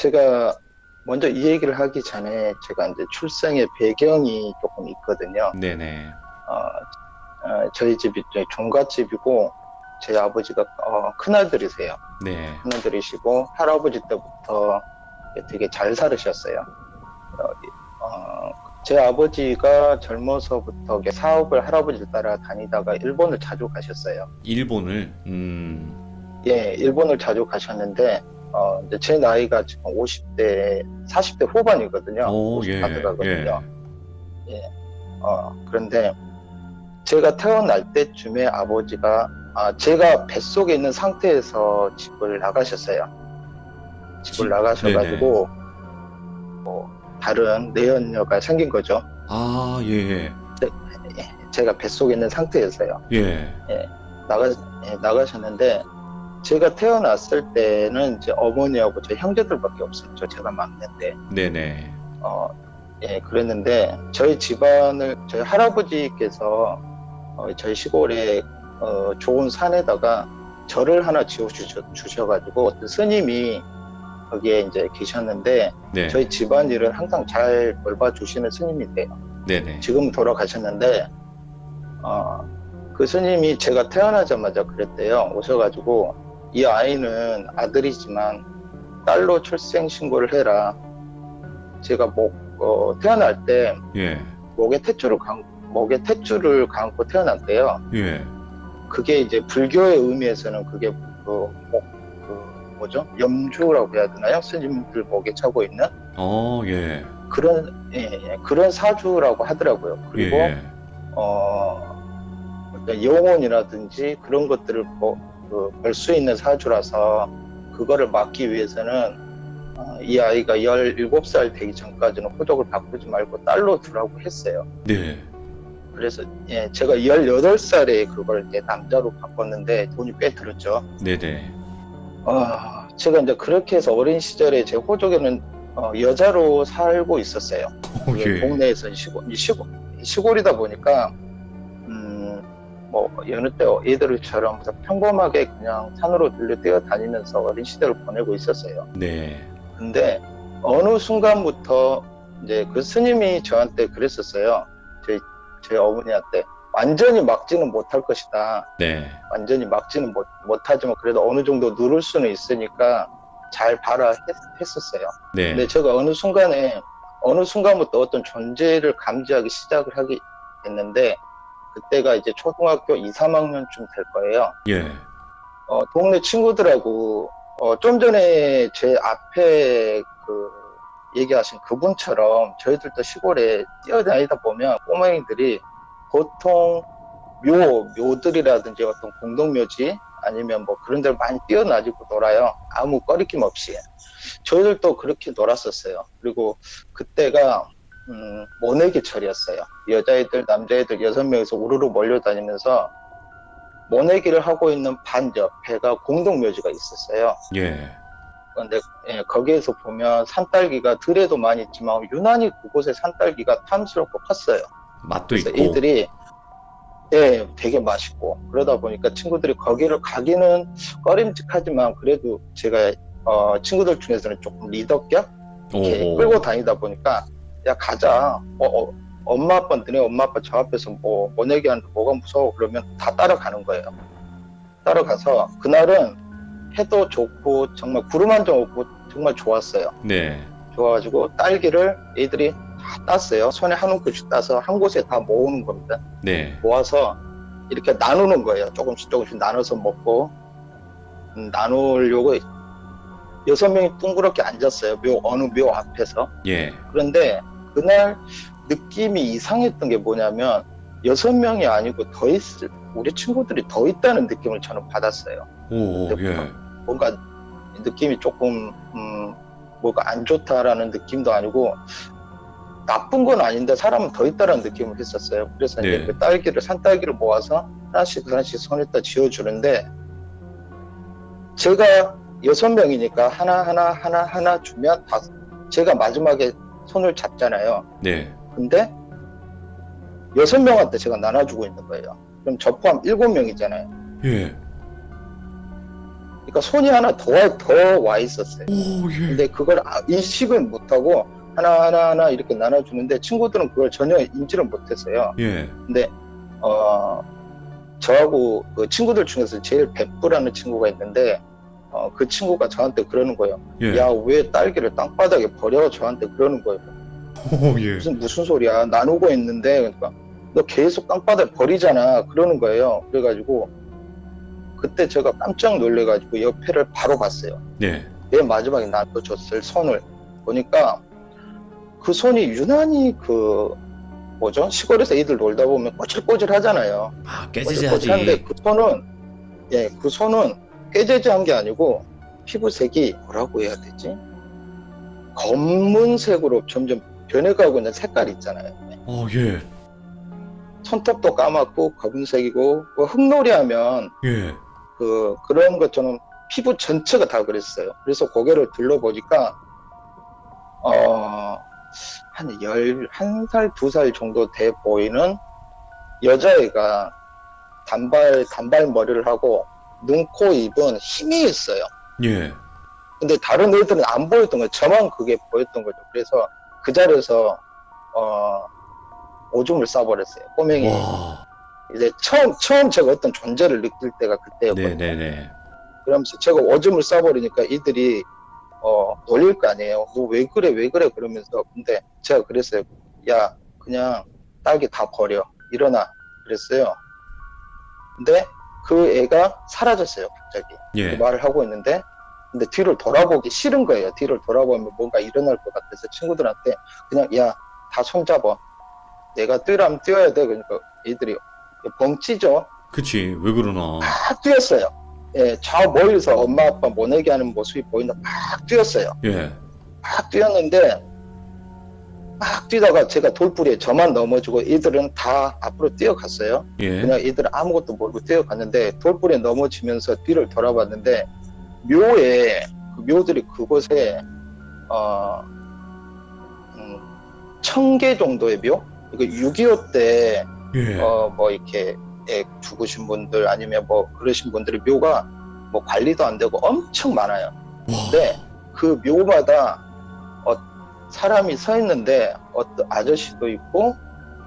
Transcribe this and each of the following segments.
제가 먼저 이 얘기를 하기 전에 제가 이제 출생의 배경이 조금 있거든요. 네네. 저희 집이 이제 종갓집이고 제 아버지가 큰아들이세요. 네. 큰아들이시고 할아버지 때부터 되게 잘 살으셨어요. 제 아버지가 젊어서부터 사업을 할아버지를 따라 다니다가 일본을 자주 가셨어요. 일본을, 예, 일본을 자주 가셨는데 이제 제 나이가 지금 50대, 40대 후반이거든요. 오, 50 다 예, 예. 들어가거든요. 예, 그런데 제가 태어날 때쯤에 아버지가 제가 뱃속에 있는 상태에서 집을 나가셨어요. 집을 네네. 나가셔가지고 다른 내연녀가 생긴 거죠. 아, 예, 제가 뱃속에 있는 상태에서요. 예. 예, 나가셨는데 제가 태어났을 때는 이제 어머니하고 제 형제들밖에 없었죠. 제가 막내인데. 네네. 그랬는데 저희 집안을 저희 할아버지께서 저희 시골에 좋은 산에다가 절을 하나 주셔가지고 어떤 스님이 거기에 이제 계셨는데 네. 저희 집안일은 항상 잘 돌봐주시는 스님이세요. 네네. 지금 돌아가셨는데 그 스님이 제가 태어나자마자 그랬대요. 오셔가지고 이 아이는 아들이지만 딸로 출생 신고를 해라. 제가 태어날 때 예, 목에 탯줄을 감고 태어났대요. 예. 그게 이제 불교의 의미에서는 그게 뭐죠? 염주라고 해야 되나요? 스님들 목에 차고 있는 예. 그런 사주라고 하더라고요. 예, 그리고 예. 어떤 영혼이라든지 그런 것들을 볼 수 있는 사주라서 그거를 막기 위해서는 이 아이가 17살 되기 전까지는 호적을 바꾸지 말고 딸로 두라고 했어요. 네. 그래서 제가 18살에 그걸 이제 남자로 바꿨는데 돈이 꽤 들었죠. 네네. 제가 이제 그렇게 해서 어린 시절에 제 호적에는 여자로 살고 있었어요. 오, 예. 동네에서 시골이다 보니까 뭐 여느 때 애들처럼 평범하게 그냥 산으로 들려 뛰어다니면서 어린 시절을 보내고 있었어요. 네. 근데 어느 순간부터 이제 그 스님이 저한테 그랬었어요. 제 어머니한테 완전히 막지는 못할 것이다. 네. 완전히 막지는 못하지만 그래도 어느 정도 누를 수는 있으니까 잘 봐라 했었어요. 네. 근데 제가 어느 순간부터 어떤 존재를 감지하기 시작을 하게 됐는데 그때가 이제 초등학교 2, 3학년쯤 될 거예요. 예. 동네 친구들하고 좀 전에 제 앞에 얘기하신 그분처럼 저희들도 시골에 뛰어다니다 보면 꼬맹이들이 보통 묘들이라든지 어떤 공동묘지 아니면 뭐 그런 데를 많이 뛰어다니고 놀아요. 아무 꺼리낌 없이. 저희들도 그렇게 놀았었어요. 그리고 그때가 모내기철이었어요. 여자애들, 남자애들 6명이서 우르르 몰려다니면서 모내기를 하고 있는 반 옆에가 공동묘지가 있었어요. 예. 근데 거기에서 보면 산딸기가 들에도 많이 있지만 유난히 그곳의 산딸기가 탐스럽고 컸어요. 맛도 그래서 있고. 애들이 되게 맛있고 그러다 보니까 친구들이 거기를 가기는 꺼림직하지만 그래도 제가 친구들 중에서는 조금 리더격 이렇게 끌고 다니다 보니까 야 가자. 엄마 아빠 너네 엄마 아빠 저 앞에서 뭐 모내기 하는데 뭐가 무서워 그러면 다 따라가는 거예요. 따라가서 그날은 해도 좋고 정말 구름 한 점 없고 정말 좋았어요. 네. 좋아가지고 딸기를 애들이 다 땄어요. 손에 한 움큼씩 따서 한 곳에 다 모으는 겁니다. 네. 모아서 이렇게 나누는 거예요. 조금씩 나눠서 먹고 나누려고 6명이 둥그렇게 앉았어요. 어느 묘 앞에서. 예. 그런데 그날 느낌이 이상했던 게 뭐냐면 6명이 아니고 우리 친구들이 더 있다는 느낌을 저는 받았어요. 오, 예. 뭔가 느낌이 조금 뭐가 안 좋다라는 느낌도 아니고 나쁜 건 아닌데 사람은 더 있다라는 느낌을 했었어요. 그래서 네. 이제 그 산딸기를 모아서 하나씩 손에다 쥐어주는데 제가 6명이니까 하나 주면 제가 마지막에 손을 잡잖아요. 네. 근데 6명한테 제가 나눠주고 있는 거예요. 그럼 저 포함 7명이잖아요. 예. 그러니까 손이 하나 더 와 있었어요. 오, 예. 근데 그걸 인식을 못하고 하나 이렇게 나눠주는데 친구들은 그걸 전혀 인지를 못했어요. 예. 근데 저하고 그 친구들 중에서 제일 백부라는 친구가 있는데 그 친구가 저한테 그러는 거예요. 예. 야, 왜 딸기를 땅바닥에 버려? 저한테 그러는 거예요. 오, 예. 무슨 소리야? 나누고 있는데. 그러니까 너 계속 땅바닥에 버리잖아. 그러는 거예요. 그래가지고 그때 제가 깜짝 놀래가지고 옆에를 바로 봤어요. 예. 맨 마지막에 나눠줬을 손을 보니까 그 손이 유난히 그 뭐죠? 시골에서 애들 놀다 보면 꼬질꼬질 하잖아요. 아, 꼬질꼬질한데 깨지지하지. 그 손은 깨재재한 게 아니고 피부색이 뭐라고 해야 되지? 검은색으로 점점 변해가고 있는 색깔 있잖아요. 예. 손톱도 까맣고 검은색이고 뭐 흙놀이 하면 예. 그런 것처럼 피부 전체가 다 그랬어요. 그래서 고개를 둘러보니까 한 11살, 2살 정도 돼 보이는 여자애가 단발 머리를 하고 눈, 코, 입은 힘이 있어요. 예. 근데 다른 애들은 안 보였던 거예요. 저만 그게 보였던 거죠. 그래서 그 자리에서 오줌을 싸버렸어요. 꼬맹이. 와. 이제 처음 제가 어떤 존재를 느낄 때가 그때였거든요. 네네네. 그러면서 제가 오줌을 싸버리니까 이들이 놀릴 거 아니에요. 너 왜 그래 그러면서. 근데 제가 그랬어요. 야, 그냥 딸기 다 버려. 일어나. 그랬어요. 근데 그 애가 사라졌어요. 갑자기. 예. 그 말을 하고 있는데 근데 뒤를 돌아보기 싫은 거예요. 뒤를 돌아보면 뭔가 일어날 것 같아서 친구들한테 그냥 야, 다 손잡아. 내가 뛰라면 뛰어야 돼. 그러니까 애들이 벙치죠. 그치. 왜 그러나. 막 뛰었어요. 예, 저 멀리서 엄마 아빠 모내게 하는 모습이 보인다. 막 뛰었어요. 예. 막 뛰었는데 막 뛰다가 제가 돌부리에 저만 넘어지고 애들은 다 앞으로 뛰어갔어요. 예. 그냥 애들은 아무것도 모르고 뛰어갔는데 돌부리에 넘어지면서 뒤를 돌아봤는데 묘에 묘들이 그곳에 1000개 정도의 묘? 이거 6.25 때 예. 뭐 이렇게 죽으신 분들 아니면 뭐 그러신 분들의 묘가 뭐 관리도 안 되고 엄청 많아요. 근데 그 묘마다 사람이 서 있는데 어떤 아저씨도 있고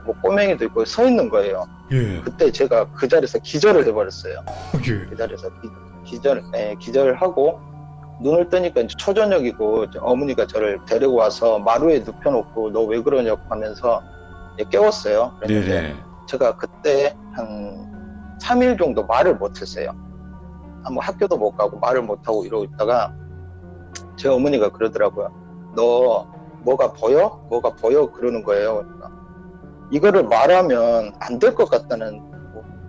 뭐 꼬맹이도 있고 서 있는 거예요. 예. 그때 제가 그 자리에서 기절을 해버렸어요. 예. 그 자리에서 기절을 하고 눈을 뜨니까 이제 초저녁이고 이제 어머니가 저를 데리고 와서 마루에 눕혀놓고 너 왜 그러냐고 하면서 깨웠어요. 그랬는데 네네. 제가 그때 한 3일 정도 말을 못했어요. 뭐 학교도 못 가고 말을 못하고 이러고 있다가 제 어머니가 그러더라고요. 너 뭐가 보여? 뭐가 보여? 그러는 거예요. 그러니까 이거를 말하면 안 될 것 같다는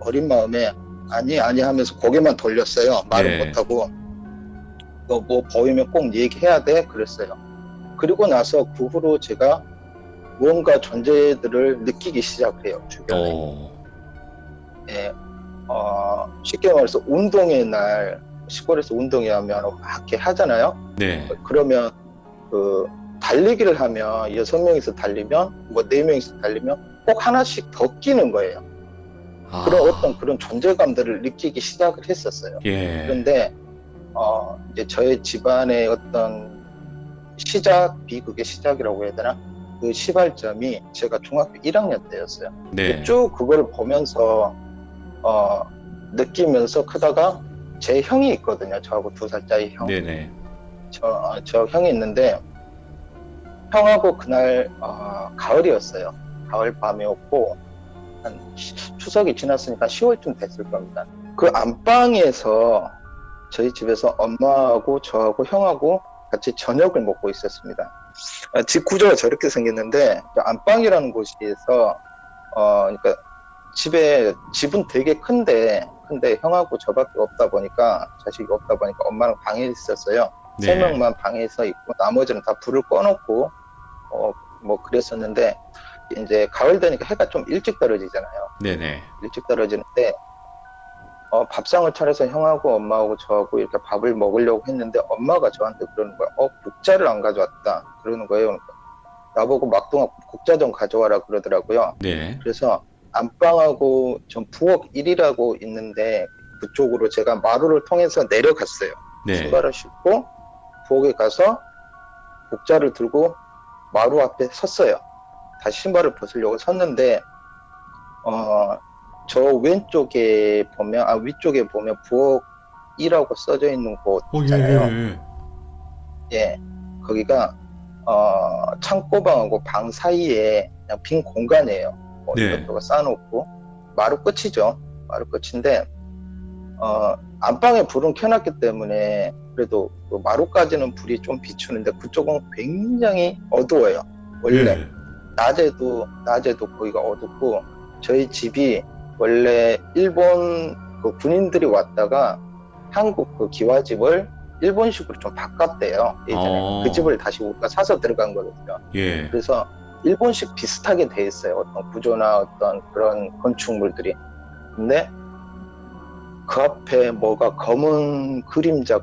어린 마음에 아니 하면서 고개만 돌렸어요. 말을 네. 못하고 너 뭐 보이면 꼭 얘기해야 돼? 그랬어요. 그리고 나서 그 후로 제가 무언가 존재들을 느끼기 시작해요. 주변에. 예, 쉽게 말해서 운동의 날 시골에서 운동회 하면 막 이렇게 하잖아요. 네. 그러면 달리기를 하면 6명이서 달리면 뭐 4명이서 달리면 꼭 하나씩 더 끼는 거예요. 그런 어떤 그런 존재감들을 느끼기 시작을 했었어요. 예. 그런데 이제 저의 집안의 어떤 비극의 시작이라고 해야 되나? 그 시발점이 제가 중학교 1학년 때였어요. 네. 쭉 그걸 보면서 느끼면서 크다가 제 형이 있거든요. 저하고 2살 차이 형. 네네. 저 형이 있는데 형하고 그날 가을이었어요. 가을 밤이었고 한 추석이 지났으니까 10월쯤 됐을 겁니다. 그 안방에서 저희 집에서 엄마하고 저하고 형하고 같이 저녁을 먹고 있었습니다. 집 구조가 저렇게 생겼는데 안방이라는 곳에서 그러니까 집은 되게 큰데 형하고 저밖에 없다 보니까 자식이 없다 보니까 엄마는 방에 있었어요. 네. 3명만 방에서 있고 나머지는 다 불을 꺼놓고 뭐 그랬었는데 이제 가을 되니까 해가 좀 일찍 떨어지잖아요. 네네. 일찍 떨어지는데 밥상을 차려서 형하고 엄마하고 저하고 이렇게 밥을 먹으려고 했는데 엄마가 저한테 그러는 거야. 국자를 안 가져왔다. 그러는 거예요. 그러니까 나보고 막둥아 국자 좀 가져와라 그러더라고요. 네. 그래서 안방하고 전 부엌 1이라고 있는데 그쪽으로 제가 마루를 통해서 내려갔어요. 네. 신발을 신고 부엌에 가서 복자를 들고 마루 앞에 섰어요. 다시 신발을 벗으려고 섰는데 저 왼쪽에 보면 위쪽에 보면 부엌이라고 써져 있는 곳 예, 있잖아요. 예. 예, 거기가 창고방하고 방 사이에 그냥 빈 공간이에요. 뭐 네. 이것저것 쌓아놓고 마루 끝이죠. 마루 끝인데 안방에 불은 켜놨기 때문에 그래도 그 마루까지는 불이 좀 비추는데 그쪽은 굉장히 어두워요. 원래 예. 낮에도 거기가 어둡고 저희 집이 원래 일본 그 군인들이 왔다가 한국 그 기와집을 일본식으로 좀 바꿨대요. 예전에 그 집을 다시 우리가 사서 들어간 거거든요. 예. 그래서 일본식 비슷하게 돼 있어요. 어떤 구조나 어떤 그런 건축물들이. 근데 그 앞에 뭐가 검은 그림자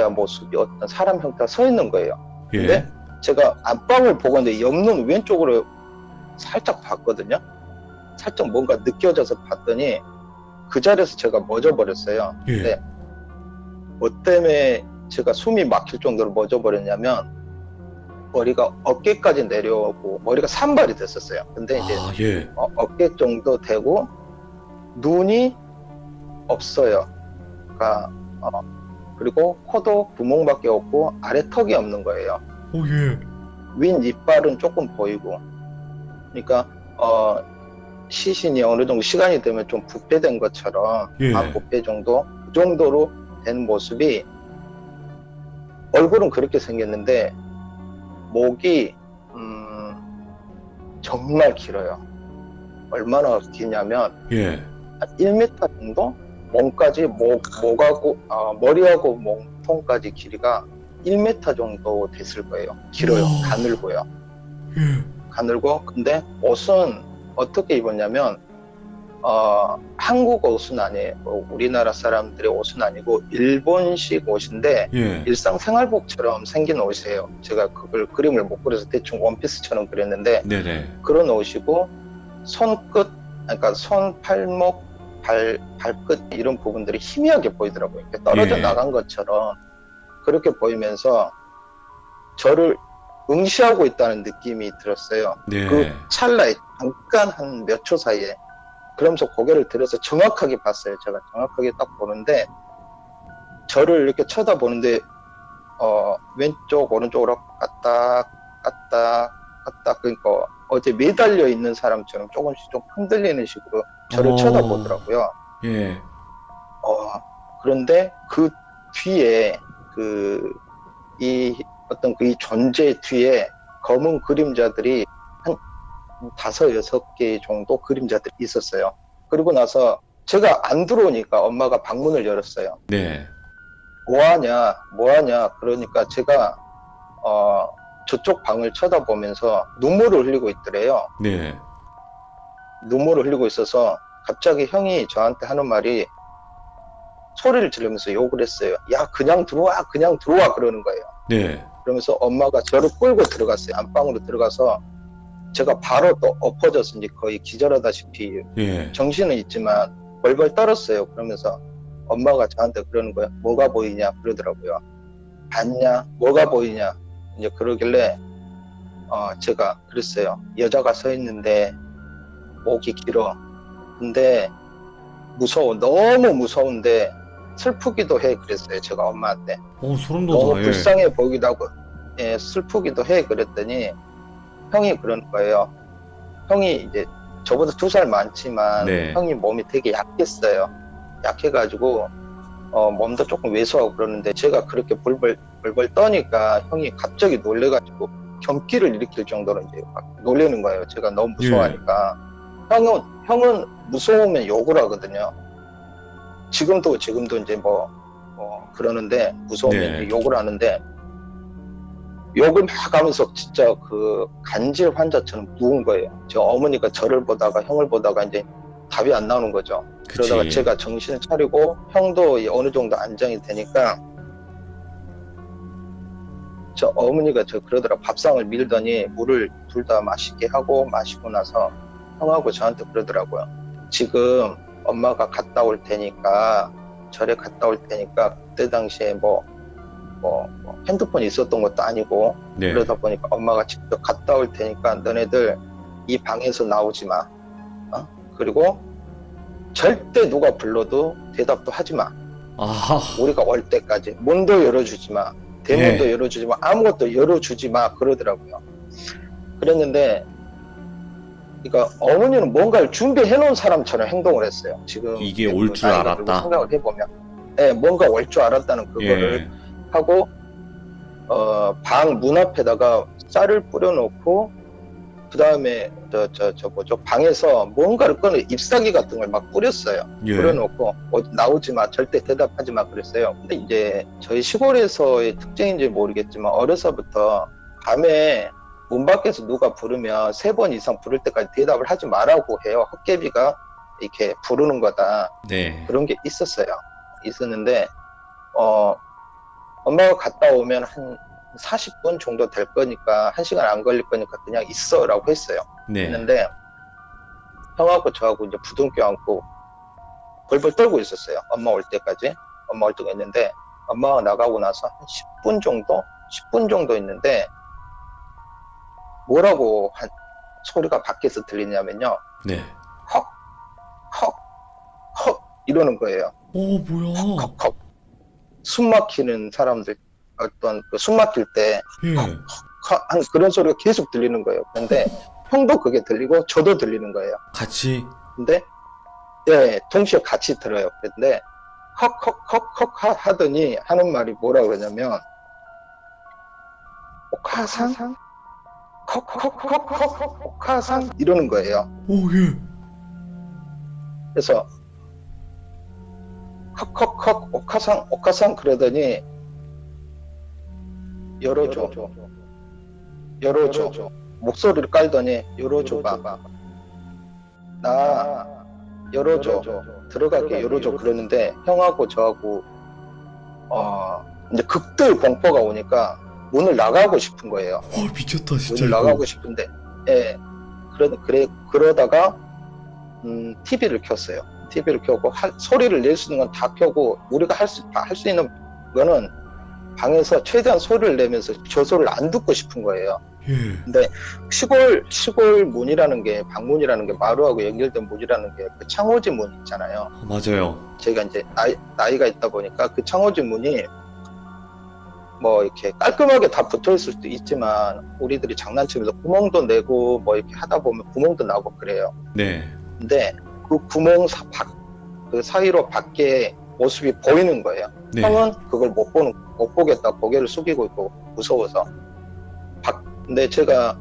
모습이 어떤 사람 형태가 서 있는 거예요. 근데 예. 제가 안방을 보고 있는데 옆눈 왼쪽으로 살짝 봤거든요. 살짝 뭔가 느껴져서 봤더니 그 자리에서 제가 멎어버렸어요. 예. 근데 뭐 때문에 제가 숨이 막힐 정도로 멎어버렸냐면 머리가 어깨까지 내려오고 머리가 산발이 됐었어요. 근데 이제 예. 어깨 정도 되고 눈이 없어요. 그러니까 그리고 코도 구멍밖에 없고 아래 턱이 없는 거예요. 예. 윈 이빨은 조금 보이고. 그러니까 시신이 어느 정도 시간이 되면 좀 부패된 것처럼 예. 반 부패 정도 그 정도로 된 모습이 얼굴은 그렇게 생겼는데 목이 정말 길어요. 얼마나 기냐면 예. 한 1m 정도? 몸까지 목하고 머리하고 몸통까지 길이가 1m 정도 됐을 거예요. 길어요. 우와. 가늘고요. 예. 가늘고 근데 옷은 어떻게 입었냐면 한국 옷은 아니에요. 우리나라 사람들의 옷은 아니고 일본식 옷인데 예. 일상생활복처럼 생긴 옷이에요. 제가 그걸 그림을 못 그려서 대충 원피스처럼 그렸는데 네네. 그런 옷이고 손끝, 그러니까 손, 팔목, 발끝 이런 부분들이 희미하게 보이더라고요. 이렇게 떨어져 예. 나간 것처럼 그렇게 보이면서 저를 응시하고 있다는 느낌이 들었어요. 네. 그 찰나에 잠깐 한 몇 초 사이에 그러면서 고개를 들어서 정확하게 봤어요. 제가 정확하게 딱 보는데 저를 이렇게 쳐다보는데 왼쪽 오른쪽으로 갔다 그러니까 어제 매달려 있는 사람처럼 조금씩 좀 흔들리는 식으로 저를 쳐다보더라고요. 예. 그런데 그 뒤에 이 존재 뒤에 검은 그림자들이 한 5-6개 정도 그림자들이 있었어요. 그리고 나서 제가 안 들어오니까 엄마가 방문을 열었어요. 네. 뭐하냐 그러니까 제가 저쪽 방을 쳐다보면서 눈물을 흘리고 있더래요. 네. 눈물을 흘리고 있어서 갑자기 형이 저한테 하는 말이 소리를 지르면서 욕을 했어요. 야, 그냥 들어와 그러는 거예요. 네. 그러면서 엄마가 저를 끌고 들어갔어요. 안방으로 들어가서 제가 바로 또 엎어져서 이제 거의 기절하다시피 예. 정신은 있지만 벌벌 떨었어요. 그러면서 엄마가 저한테 그러는 거예요. 뭐가 보이냐 그러더라고요. 봤냐? 뭐가 보이냐? 이제 그러길래 제가 그랬어요. 여자가 서 있는데 목이 길어. 근데 무서워. 너무 무서운데 슬프기도 해 그랬어요. 제가 엄마한테. 소름 너무 돋아. 예. 불쌍해 보이기도 하고 슬프기도 해 그랬더니 형이 그러는 거예요. 형이 이제 저보다 2살 많지만 네. 형이 몸이 되게 약했어요. 약해가지고 몸도 조금 왜소하고 그러는데 제가 그렇게 벌벌 떠니까 형이 갑자기 놀래가지고 경기를 일으킬 정도로 이제 막 놀래는 거예요. 제가 너무 무서워하니까. 형은 무서우면 욕을 하거든요. 지금도 이제 뭐 그러는데 무서우면 네. 이제 욕을 하는데 욕을 막 하면서 진짜 그 간질 환자처럼 누운 거예요. 저 어머니가 저를 보다가 형을 보다가 이제 답이 안 나오는 거죠. 그치. 그러다가 제가 정신을 차리고 형도 어느 정도 안정이 되니까 저 어머니가 그러더라. 밥상을 밀더니 물을 둘 다 마시게 하고 마시고 나서 형하고 저한테 그러더라고요. 지금 엄마가 갔다 올 테니까 절에 갔다 올 테니까 그때 당시에 뭐 핸드폰이 있었던 것도 아니고 네. 그러다 보니까 엄마가 직접 갔다 올 테니까 너네들 이 방에서 나오지 마. 그리고 절대 누가 불러도 대답도 하지 마. 아하. 우리가 올 때까지 문도 열어주지 마. 대문도 열어주지 마. 아무것도 열어주지 마. 그러더라고요. 그랬는데 그러니까 어머니는 뭔가를 준비해 놓은 사람처럼 행동을 했어요. 지금 이게 올 줄 알았다. 생각을 해보면, 네, 뭔가 올 줄 알았다는 그거를 하고 방 문 앞에다가 쌀을 뿌려놓고 그 다음에 방에서 뭔가를 꺼내 잎사귀 같은 걸 막 뿌렸어요. 뿌려놓고 어디 나오지 마, 절대 대답하지 마 그랬어요. 근데 이제 저희 시골에서의 특징인지 모르겠지만 어려서부터 밤에 문 밖에서 누가 부르면 3번 이상 부를 때까지 대답을 하지 말라고 해요. 헛개비가 이렇게 부르는 거다. 네. 그런 게 있었는데 엄마가 갔다 오면 한 40분 정도 될 거니까 1시간 안 걸릴 거니까 그냥 있어라고 했어요. 네. 했는데 형하고 저하고 이제 부둥 껴안고 벌벌 떨고 있었어요. 엄마 올 때까지. 엄마 올 때가 있는데 엄마가 나가고 나서 한 10분 정도 있는데 뭐라고 소리가 밖에서 들리냐면요. 네. 헉, 헉, 헉 이러는 거예요. 오, 뭐야. 헉, 헉. 숨 막히는 사람들 어떤 그 숨 막힐 때 예. 헉, 한 그런 소리가 계속 들리는 거예요. 근데 형도 그게 들리고 저도 들리는 거예요. 같이. 근데 예, 동시에 같이 들어요. 근데 헉헉헉헉 하더니 하는 말이 뭐라 그러냐면 옥하상 헉헉헉헉 옥하상 이러는 거예요. 오, 예. 그래서 헉헉헉 옥하상 그러더니 열어줘 목소리를 깔더니 열어줘 봐. 나 열어줘 들어갈게 열어줘 그러는데 형하고 저하고 이제 극도의 공포가 오니까 문을 나가고 싶은 거예요. 와, 미쳤다, 진짜. 문을 이거. 나가고 싶은데 예 그러다가 TV를 켰어요. TV를 켜고 소리를 낼 수 있는 건 다 켜고 우리가 할 수 있는 거는 방에서 최대한 소리를 내면서 저 소리를 안 듣고 싶은 거예요. 예. 근데 시골 문이라는 게 방문이라는 게 마루하고 연결된 문이라는 게 그 창호지 문 있잖아요. 맞아요. 제가 이제 나이가 있다 보니까 그 창호지 문이 뭐 이렇게 깔끔하게 다 붙어 있을 수도 있지만 우리들이 장난치면서 구멍도 내고 뭐 이렇게 하다 보면 구멍도 나고 그래요. 네. 근데 그 구멍 그 사이로 밖에 모습이 보이는 거예요. 네. 형은 그걸 못 보겠다 고개를 숙이고 있고 무서워서. 근데 제가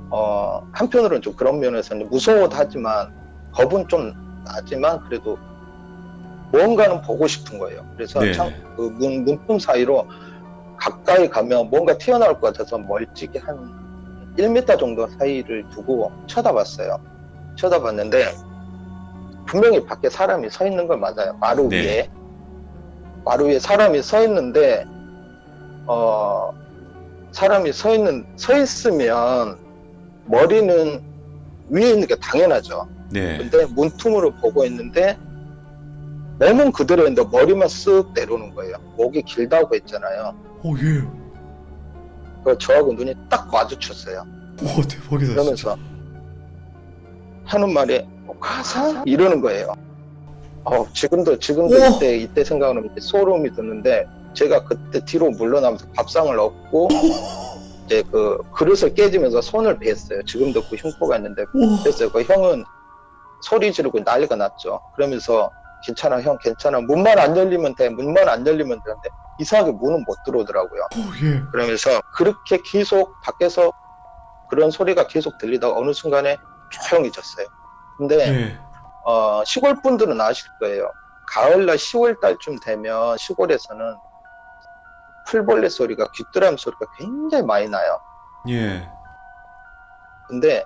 한편으로는 좀 그런 면에서는 무서워도 하지만 겁은 좀 나지만 그래도 뭔가는 보고 싶은 거예요. 그래서 네. 그 문틈 사이로 가까이 가면 뭔가 튀어나올 것 같아서 멀찍이 한 1m 정도 사이를 두고 쳐다봤어요. 쳐다봤는데 분명히 밖에 사람이 서 있는 걸 맞아요. 마루 네. 위에. 마루 위에 사람이 서 있는데 사람이 서 있으면 머리는 위에 있는 게 당연하죠. 네. 근데 문틈으로 보고 있는데 몸은 그대로 있는데 머리만 쓱 내려오는 거예요. 목이 길다고 했잖아요. 오, 예. 그 저하고 눈이 딱 마주쳤어요. 와, 대박이다, 그러면서 하는 말이 가사 이러는 거예요. 지금도 우와. 이때 생각하면 소름이 드는데 제가 그때 뒤로 물러나면서 밥상을 엎고 이제 그 그릇을 깨지면서 손을 댔어요. 지금도 그 흉포가 있는데 우와. 댔어요. 그 형은 소리 지르고 난리가 났죠. 그러면서 괜찮아 형 괜찮아 문만 안 열리면 돼 문만 안 열리면 되는데 이상하게 문은 못 들어오더라고요. 오, 예. 그러면서 그렇게 계속 밖에서 그런 소리가 계속 들리다가 어느 순간에 조용해졌어요. 근데 예. 시골 분들은 아실 거예요. 가을날 10월 달쯤 되면 시골에서는 풀벌레 소리가 귀뚜라미 소리가 굉장히 많이 나요. 예. 근데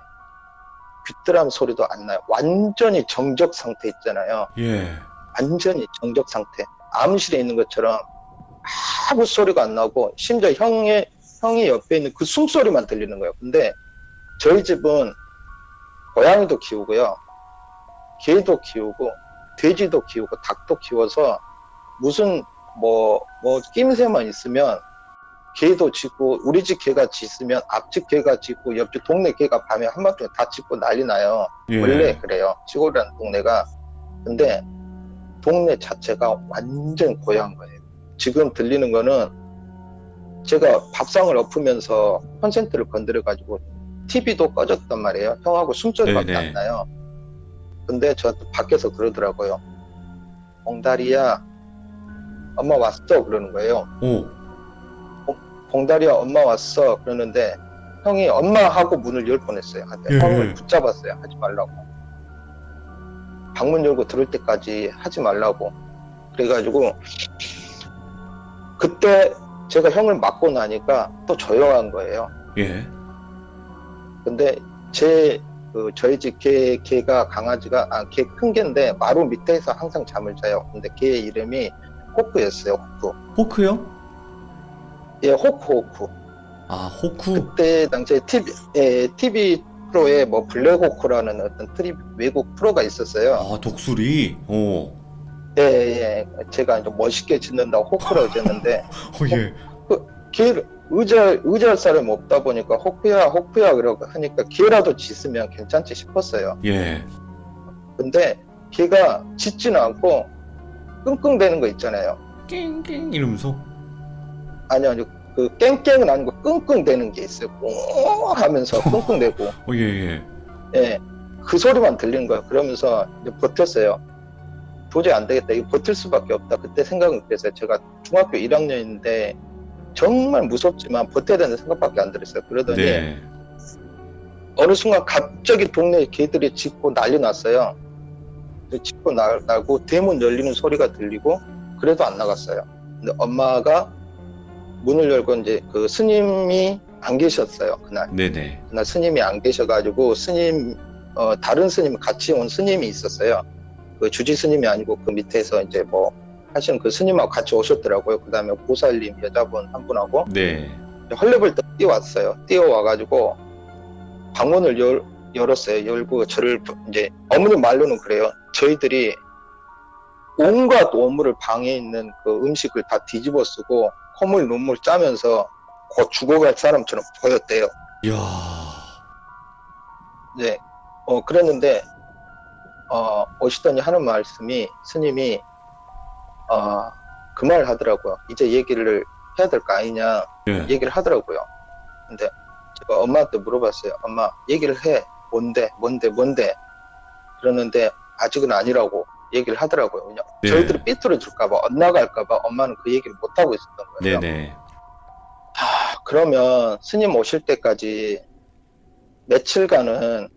귀뚜라미 소리도 안 나요. 완전히 정적 상태 있잖아요. 예. 완전히 정적 상태. 암실에 있는 것처럼 아무 소리가 안 나고 심지어 형이 옆에 있는 그 숨소리만 들리는 거예요. 근데 저희 집은 고양이도 키우고요. 개도 키우고 돼지도 키우고 닭도 키워서 무슨 뭐 낌새만 있으면 개도 짖고 우리 집 개가 짖으면 앞집 개가 짖고 옆집 동네 개가 밤에 한밤중에 다 짖고 난리 나요. 예. 원래 그래요. 시골이라는 동네가. 근데 동네 자체가 완전 고요한 거예요. 지금 들리는 거는 제가 밥상을 엎으면서 콘센트를 건드려가지고 TV도 꺼졌단 말이에요. 형하고 숨소리밖에 네네. 안 나요. 근데 저한테 밖에서 그러더라고요. 봉다리야, 엄마 왔어? 그러는 거예요. 오. 봉다리야, 엄마 왔어? 그러는데 형이 엄마 하고 문을 열 뻔했어요. 예. 형을 붙잡았어요. 하지 말라고. 방문 열고 들을 때까지 하지 말라고. 그래가지고 그때 제가 형을 맞고 나니까 또 조용한 거예요. 예. 근데 저희 집 개가 강아지가 개 큰 개인데 마루 밑에서 항상 잠을 자요. 근데 개의 이름이 호크였어요. 호크. 호크요? 예, 호크. 아, 호쿠. 그때 당시에 TV 프로에 뭐 블랙호크라는 어떤 외국 프로가 있었어요. 아, 독수리. 오. 예. 제가 이제 멋있게 짓는다고 호크라고 짓는데 예. 개를 의지할 사람이 없다 보니까 호크야 그러고 하니까 개라도 짖으면 괜찮지 싶었어요. 예. 근데 걔가 짖지는 않고 끙끙대는 거 있잖아요. 낑낑 이러면서. 아니요. 그 깽깽은 아니고 끙끙대는 게 있어요. 꽁 하면서 끙끙대고. 예. 예. 그 소리만 들리는 거예요. 그러면서 이제 버텼어요. 도저히 안 되겠다. 이거 버틸 수밖에 없다. 그때 생각은 그랬어요. 제가 중학교 1학년인데 정말 무섭지만 버텨야 되는 생각밖에 안 들었어요. 그러더니 네. 어느 순간 갑자기 동네 개들이 짖고 난리 났어요. 짖고 나고 대문 열리는 소리가 들리고 그래도 안 나갔어요. 근데 엄마가 문을 열고 이제 그 스님이 안 계셨어요. 그날 스님이 안 계셔가지고 다른 스님 같이 온 스님이 있었어요. 그 주지 스님이 아니고 그 밑에서 이제 뭐 하시는 그 스님하고 같이 오셨더라고요. 그 다음에 보살님 여자분 한 분하고 헐레벌떡 뛰어와가지고 방문을 열었어요. 열고 저를 이제 어머니 말로는 그래요. 저희들이 온갖 오물을 방에 있는 그 음식을 다 뒤집어 쓰고 콧물 눈물 짜면서 곧 죽어갈 사람처럼 보였대요. 이야. 네. 그랬는데 오시더니 하는 말씀이 스님이 그 말 하더라고요. 이제 얘기를 해야 될 거 아니냐 얘기를 하더라고요. 근데 제가 엄마한테 물어봤어요. 엄마 얘기를 해. 뭔데? 그러는데 아직은 아니라고 얘기를 하더라고요. 저희들이 삐뚤어질까봐 엇나갈까봐 엄마는 그 얘기를 못하고 있었던 거예요. 그러면 스님 오실 때까지 며칠간은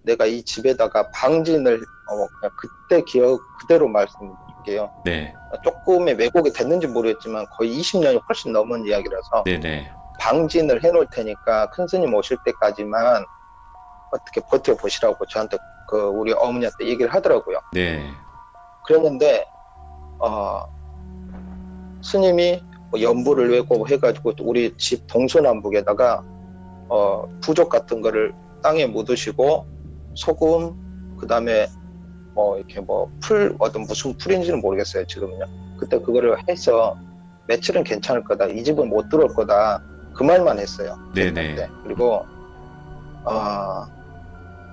내가 이 집에다가 방진을 그냥 그때 기억 그대로 말씀드릴게요. 조금의 왜곡이 됐는지 모르겠지만 거의 20년이 훨씬 넘은 이야기라서 방진을 해놓을 테니까 큰 스님 오실 때까지만 어떻게 버텨보시라고 저한테 우리 어머니한테 얘기를 하더라고요. 그랬는데 스님이 연부를 외고 해가지고 우리 집 동서남북에다가 부족 같은 거를 땅에 묻으시고 소금 그다음에 이렇게 무슨 풀인지는 모르겠어요 지금은요. 그때 그거를 해서 며칠은 괜찮을 거다. 이 집은 못 들어올 거다. 그 말만 했어요. 그리고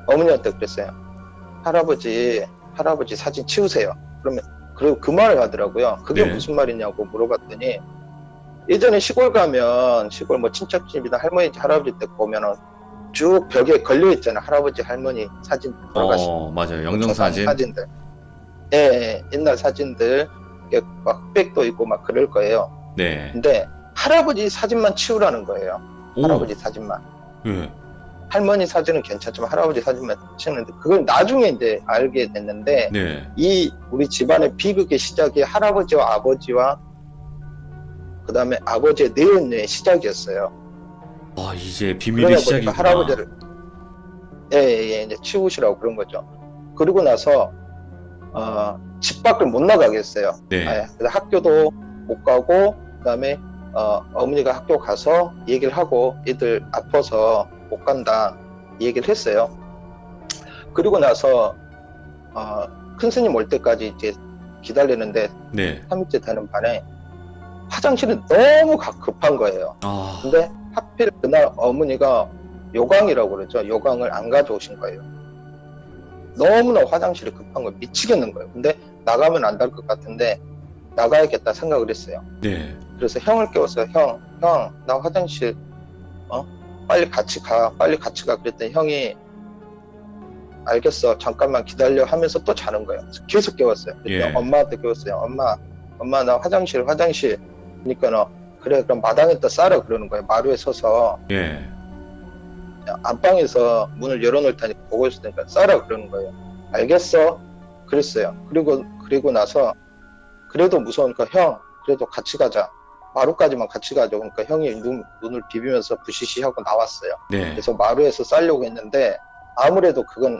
어머니한테 그랬어요. 할아버지 사진 치우세요. 그리고 그 말을 하더라고요. 그게 무슨 말이냐고 물어봤더니 예전에 시골 가면 시골 친척집이나 할머니 할아버지 때 보면은 쭉 벽에 걸려 있잖아요. 할아버지 할머니 사진 돌아가신 맞아요. 영정사진 사진들. 예, 옛날 사진들 막 흑백도 있고 막 그럴 거예요. 근데 할아버지 사진만 치우라는 거예요. 할아버지 사진만. 할머니 사진은 괜찮지만 할아버지 사진만 치우는데 그걸 나중에 이제 알게 됐는데 우리 집안의 비극의 시작이 할아버지와 아버지와 그 다음에 아버지의 내연녀의 시작이었어요. 이제 비밀의 시작이구나. 할아버지를 이제 치우시라고 그런 거죠. 그리고 나서 집 밖을 못 나가겠어요. 그래서 학교도 못 가고 그다음에 어머니가 학교 가서 얘기를 하고 애들 아파서 못 간다 얘기를 했어요. 그리고 나서 큰 스님 올 때까지 이제 기다리는데 네. 3일째 되는 반에 화장실이 너무 급한 거예요. 아, 근데 하필 그날 어머니가 요강이라고 그러죠. 요강을 안 가져오신 거예요. 너무나 화장실이 급한 거예요. 미치겠는 거예요. 근데 나가면 안 될 것 같은데 나가야겠다 생각을 했어요. 네. 그래서 형을 깨웠어요. 형, 나 화장실, 빨리 같이 가. 그랬더니 형이 알겠어. 잠깐만 기다려 하면서 또 자는 거예요. 그래서 계속 깨웠어요. 그랬더니 예. 엄마한테 깨웠어요. 엄마, 나 화장실. 그러니까 그래, 그럼 마당에 또 싸라 그러는 거예요. 마루에 서서. 예. 안방에서 문을 열어놓을 테니까 보고 있을 테니까 싸라 그러는 거예요. 알겠어. 그랬어요. 그리고 나서 그래도 무서우니까 형, 그래도 같이 가자. 마루까지만 같이 가자. 그러니까 형이 눈을 비비면서 부시시하고 나왔어요. 네. 그래서 마루에서 싸려고 했는데 아무래도 그건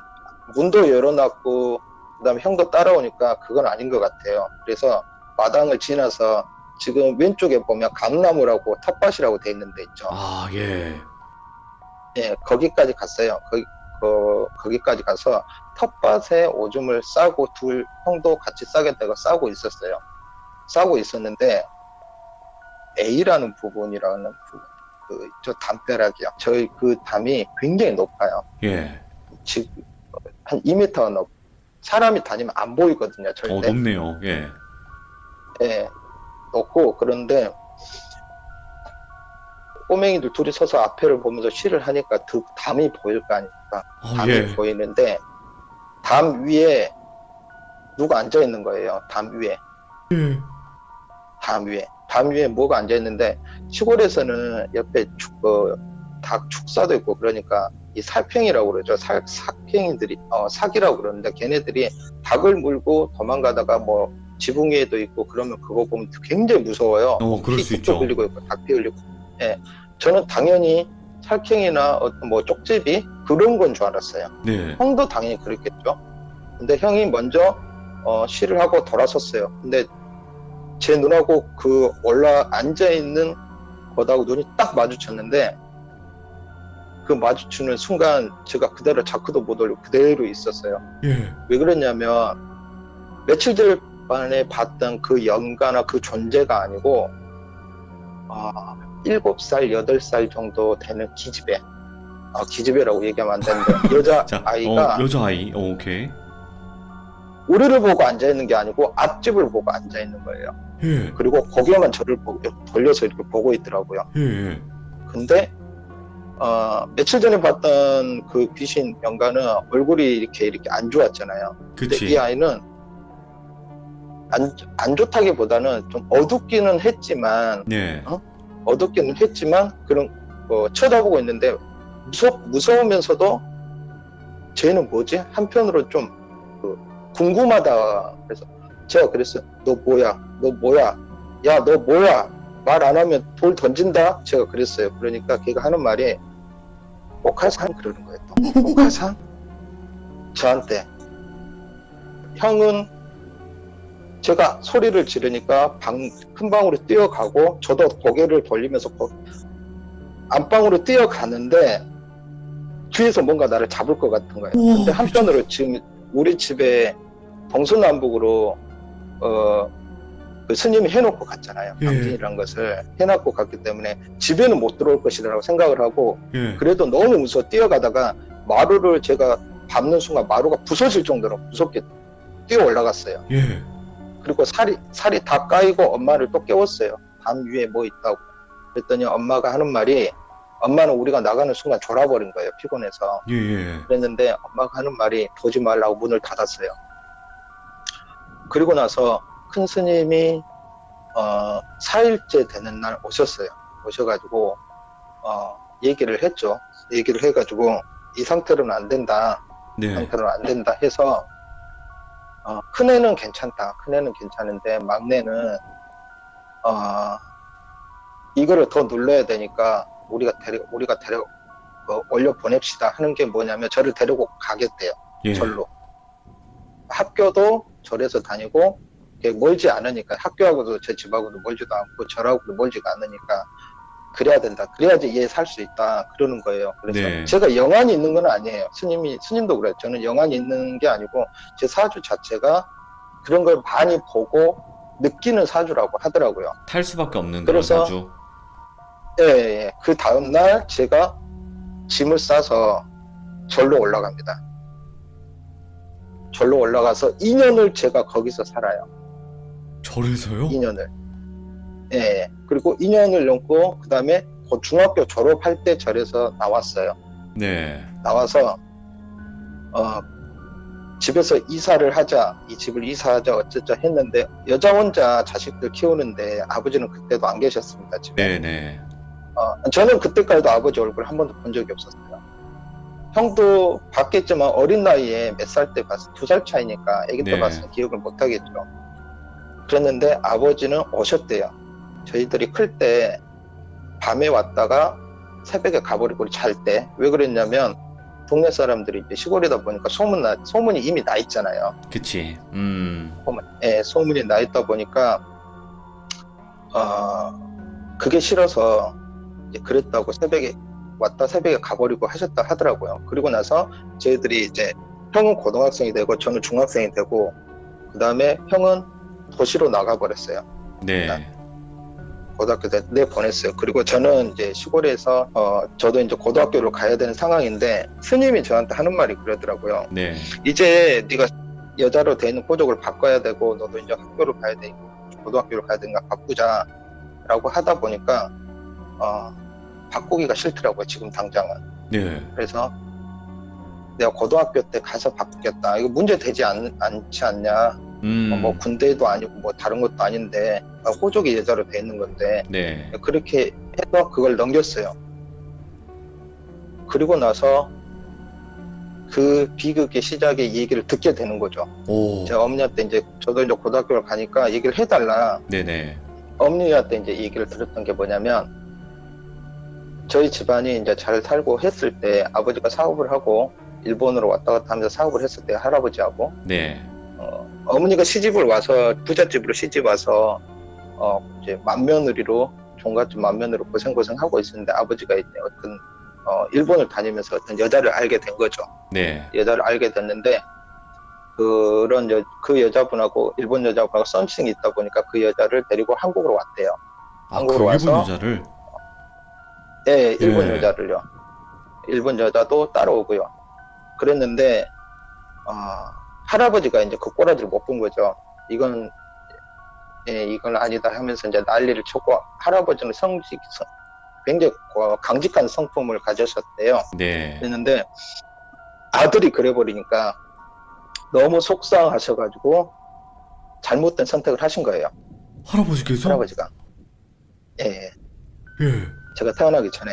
문도 열어놨고 그다음에 형도 따라오니까 그건 아닌 것 같아요. 그래서 마당을 지나서 지금 왼쪽에 보면 감나무라고 텃밭이라고 돼 있는 데 있죠. 아, 예. 예, 거기까지 갔어요. 거기까지 가서 텃밭에 오줌을 싸고 형도 같이 싸겠다고 싸고 있었어요. 싸고 있었는데 A라는 부분이라는 부분, 저 담벼락이요. 저희 그 담이 굉장히 높아요. 예. 지금 한 2m 높. 사람이 다니면 안 보이거든요, 절대. 높네요. 예. 예, 높고 그런데 꼬맹이들 둘이 서서 앞에를 보면서 쉬를 하니까 그 담이 보일 거 아닙니까? 아, 담이 예. 보이는데 담 위에 누가 앉아 있는 거예요. 담 위에. 예. 담 위에 뭐가 앉아 있는데 시골에서는 옆에 닭 축사도 있고 그러니까 이 살팽이라고 그러죠. 삭팽이들이 삭이라고 그러는데 걔네들이 닭을 물고 도망가다가 뭐 지붕 위에도 있고 그러면 그거 보면 굉장히 무서워요. 그럴 수 있죠. 피 흘리고 있고 닭 피 흘리고. 예, 저는 당연히 살쾡이나 어떤 뭐 쪽제비 그런 건 줄 알았어요. 네. 형도 당연히 그랬겠죠. 근데 형이 먼저 시를 하고 돌아섰어요. 근데 제 눈하고 그 올라 앉아 있는 거하고 눈이 딱 마주쳤는데 그 마주치는 순간 제가 그대로 자크도 못 올리고 그대로 있었어요. 예. 왜 그랬냐면 며칠 전 만에 봤던 그 연가나 그 존재가 아니고 7살, 8살 정도 되는 기집애. 기집애라고 얘기하면 안 되는데 여자 자, 아이가 여자아이. 오케이. 우리를 보고 앉아있는 게 아니고 앞집을 보고 앉아있는 거예요. 예. 그리고 고개만 저를 돌려서 이렇게 보고 있더라고요. 예. 근데 며칠 전에 봤던 그 귀신 연가는 얼굴이 이렇게 안 좋았잖아요. 근데 그치. 이 아이는 안 좋다기보다는 좀 어둡기는 했지만 네. 그런 쳐다보고 있는데 무서우면서도 쟤는 뭐지? 한편으로 좀 궁금하다. 그래서 제가 그랬어요. 너 뭐야? 야, 너 뭐야? 말 안 하면 돌 던진다? 제가 그랬어요. 그러니까 걔가 하는 말이 옥하산 그러는 거예요. 또. 옥하산? 저한테. 형은 제가 소리를 지르니까 큰 방으로 뛰어가고 저도 고개를 돌리면서 안방으로 뛰어가는데 뒤에서 뭔가 나를 잡을 것 같은 거예요. 우와, 근데 한편으로 지금 우리 집에 동서남북으로 그 스님이 해놓고 갔잖아요. 예. 방진이라는 것을 해놓고 갔기 때문에 집에는 못 들어올 것이라고 생각을 하고 예. 그래도 너무 무서워 뛰어가다가 마루를 제가 밟는 순간 마루가 부서질 정도로 무섭게 뛰어 올라갔어요. 예. 그리고 살이 다 까이고 엄마를 또 깨웠어요. 담 위에 뭐 있다고. 그랬더니 엄마가 하는 말이 엄마는 우리가 나가는 순간 졸아버린 거예요. 피곤해서. 예. 그랬는데 엄마가 하는 말이 보지 말라고 문을 닫았어요. 그리고 나서 큰 스님이 4일째 되는 날 오셨어요. 오셔가지고 얘기를 했죠. 얘기를 해가지고 이 상태로는 안 된다. 네. 상태로는 안 된다 해서 큰애는 괜찮다. 큰애는 괜찮은데 막내는 이거를 더 눌러야 되니까 우리가 올려 보냅시다 하는 게 뭐냐면 저를 데리고 가겠대요. 예. 절로. 학교도 절에서 다니고 멀지 않으니까 학교하고도 제 집하고도 멀지도 않고 절하고도 멀지가 않으니까 그래야 된다. 그래야지 얘 살 수 있다. 그러는 거예요. 그래서 네. 제가 영안이 있는 건 아니에요. 스님도 그래요. 저는 영안이 있는 게 아니고 제 사주 자체가 그런 걸 많이 보고 느끼는 사주라고 하더라고요. 탈 수밖에 없는 그런 그래서 사주. 예, 예. 그 다음날 제가 짐을 싸서 절로 올라갑니다. 절로 올라가서 2년을 제가 거기서 살아요. 절에서요? 2년을. 예. 그리고 2년을 넘고 그 다음에 중학교 졸업할 때 절에서 나왔어요. 네. 나와서 집에서 이사를 하자, 이 집을 이사하자 어쩌자 했는데 여자 혼자 자식들 키우는데 아버지는 그때도 안 계셨습니다. 집에. 네네. 저는 그때까지도 아버지 얼굴 한 번도 본 적이 없었어요. 형도 봤겠지만 어린 나이에 몇 살 때 봤어요. 2살 차이니까 아기 때 네. 봤으면 기억을 못 하겠죠. 그랬는데 아버지는 오셨대요. 저희들이 클 때 밤에 왔다가 새벽에 가버리고 잘 때 왜 그랬냐면 동네 사람들이 이제 시골이다 보니까 소문이 이미 나 있잖아요. 그치. 소문이 나 있다 보니까 그게 싫어서 이제 그랬다고 새벽에 왔다 새벽에 가버리고 하셨다 하더라고요. 그리고 나서 저희들이 이제 형은 고등학생이 되고 저는 중학생이 되고 그 다음에 형은 도시로 나가버렸어요. 네. 고등학교 때 보냈어요. 그리고 저는 이제 시골에서 저도 이제 고등학교를 가야 되는 상황인데 스님이 저한테 하는 말이 그러더라고요. 네. 이제 네가 여자로 돼 있는 호적을 바꿔야 되고 너도 이제 학교를 가야 되고 고등학교를 가야 되니까 바꾸자라고 하다 보니까 바꾸기가 싫더라고요. 지금 당장은. 네. 그래서 내가 고등학교 때 가서 바꾸겠다. 이거 문제 되지 않지 않냐. 뭐 군대도 아니고 뭐 다른 것도 아닌데 호적이 여자로 돼 있는 건데 네. 그렇게 해서 그걸 넘겼어요. 그리고 나서 그 비극의 시작의 얘기를 듣게 되는 거죠. 오. 제가 어머니한테 이제 저도 이제 고등학교를 가니까 얘기를 해달라. 네네. 어머니한테 이제 얘기를 들었던 게 뭐냐면 저희 집안이 이제 잘 살고 했을 때 아버지가 사업을 하고 일본으로 왔다 갔다 하면서 사업을 했을 때 할아버지하고 네. 어머니가 시집을 와서 부잣집으로 시집 와서 이제 맏며느리로 종갓집 맏며느리로 고생하고 있었는데 아버지가 이제 어떤 일본을 다니면서 어떤 여자를 알게 된 거죠. 네. 여자를 알게 됐는데 그 여자분하고 일본 여자분하고 썸씽이 있다 보니까 그 여자를 데리고 한국으로 왔대요. 한국으로 그 일본 와서 여자를. 네, 일본 예. 여자를요. 일본 여자도 따라오고요. 그랬는데 할아버지가 이제 그 꼬라지를 못 본 거죠. 이건 아니다 하면서 이제 난리를 쳤고 할아버지는 굉장히 강직한 성품을 가지셨대요. 네. 그랬는데 아들이 그래버리니까 너무 속상하셔가지고 잘못된 선택을 하신 거예요. 할아버지께서? 할아버지가. 예. 예. 제가 태어나기 전에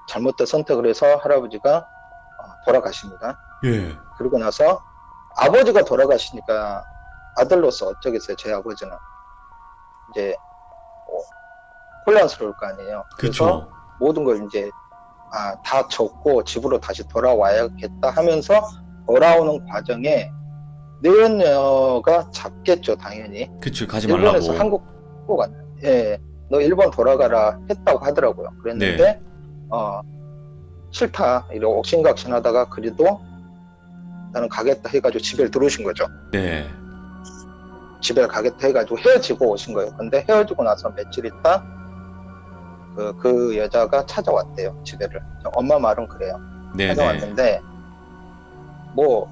잘못된 선택을 해서 할아버지가 돌아가십니다. 예. 그리고 나서 아버지가 돌아가시니까 아들로서 어쩌겠어요. 제 아버지는 이제 혼란스러울 거 아니에요. 그래서 그쵸. 모든 걸 이제 다 접고 집으로 다시 돌아와야겠다 하면서 돌아오는 과정에 내연녀가 잡겠죠. 당연히. 그쵸. 가지 말라고. 일본에서 한국 꼭 안, 너 일본 돌아가라 했다고 하더라고요. 그랬는데 네. 싫다 이러고 옥신각신하다가 그래도 나는 가겠다 해가지고 집에 들어오신 거죠. 네. 집에 가겠다 해가지고 헤어지고 오신 거예요. 근데 헤어지고 나서 며칠 있다 그 여자가 찾아왔대요. 집에를. 엄마 말은 그래요. 네네. 찾아왔는데 뭐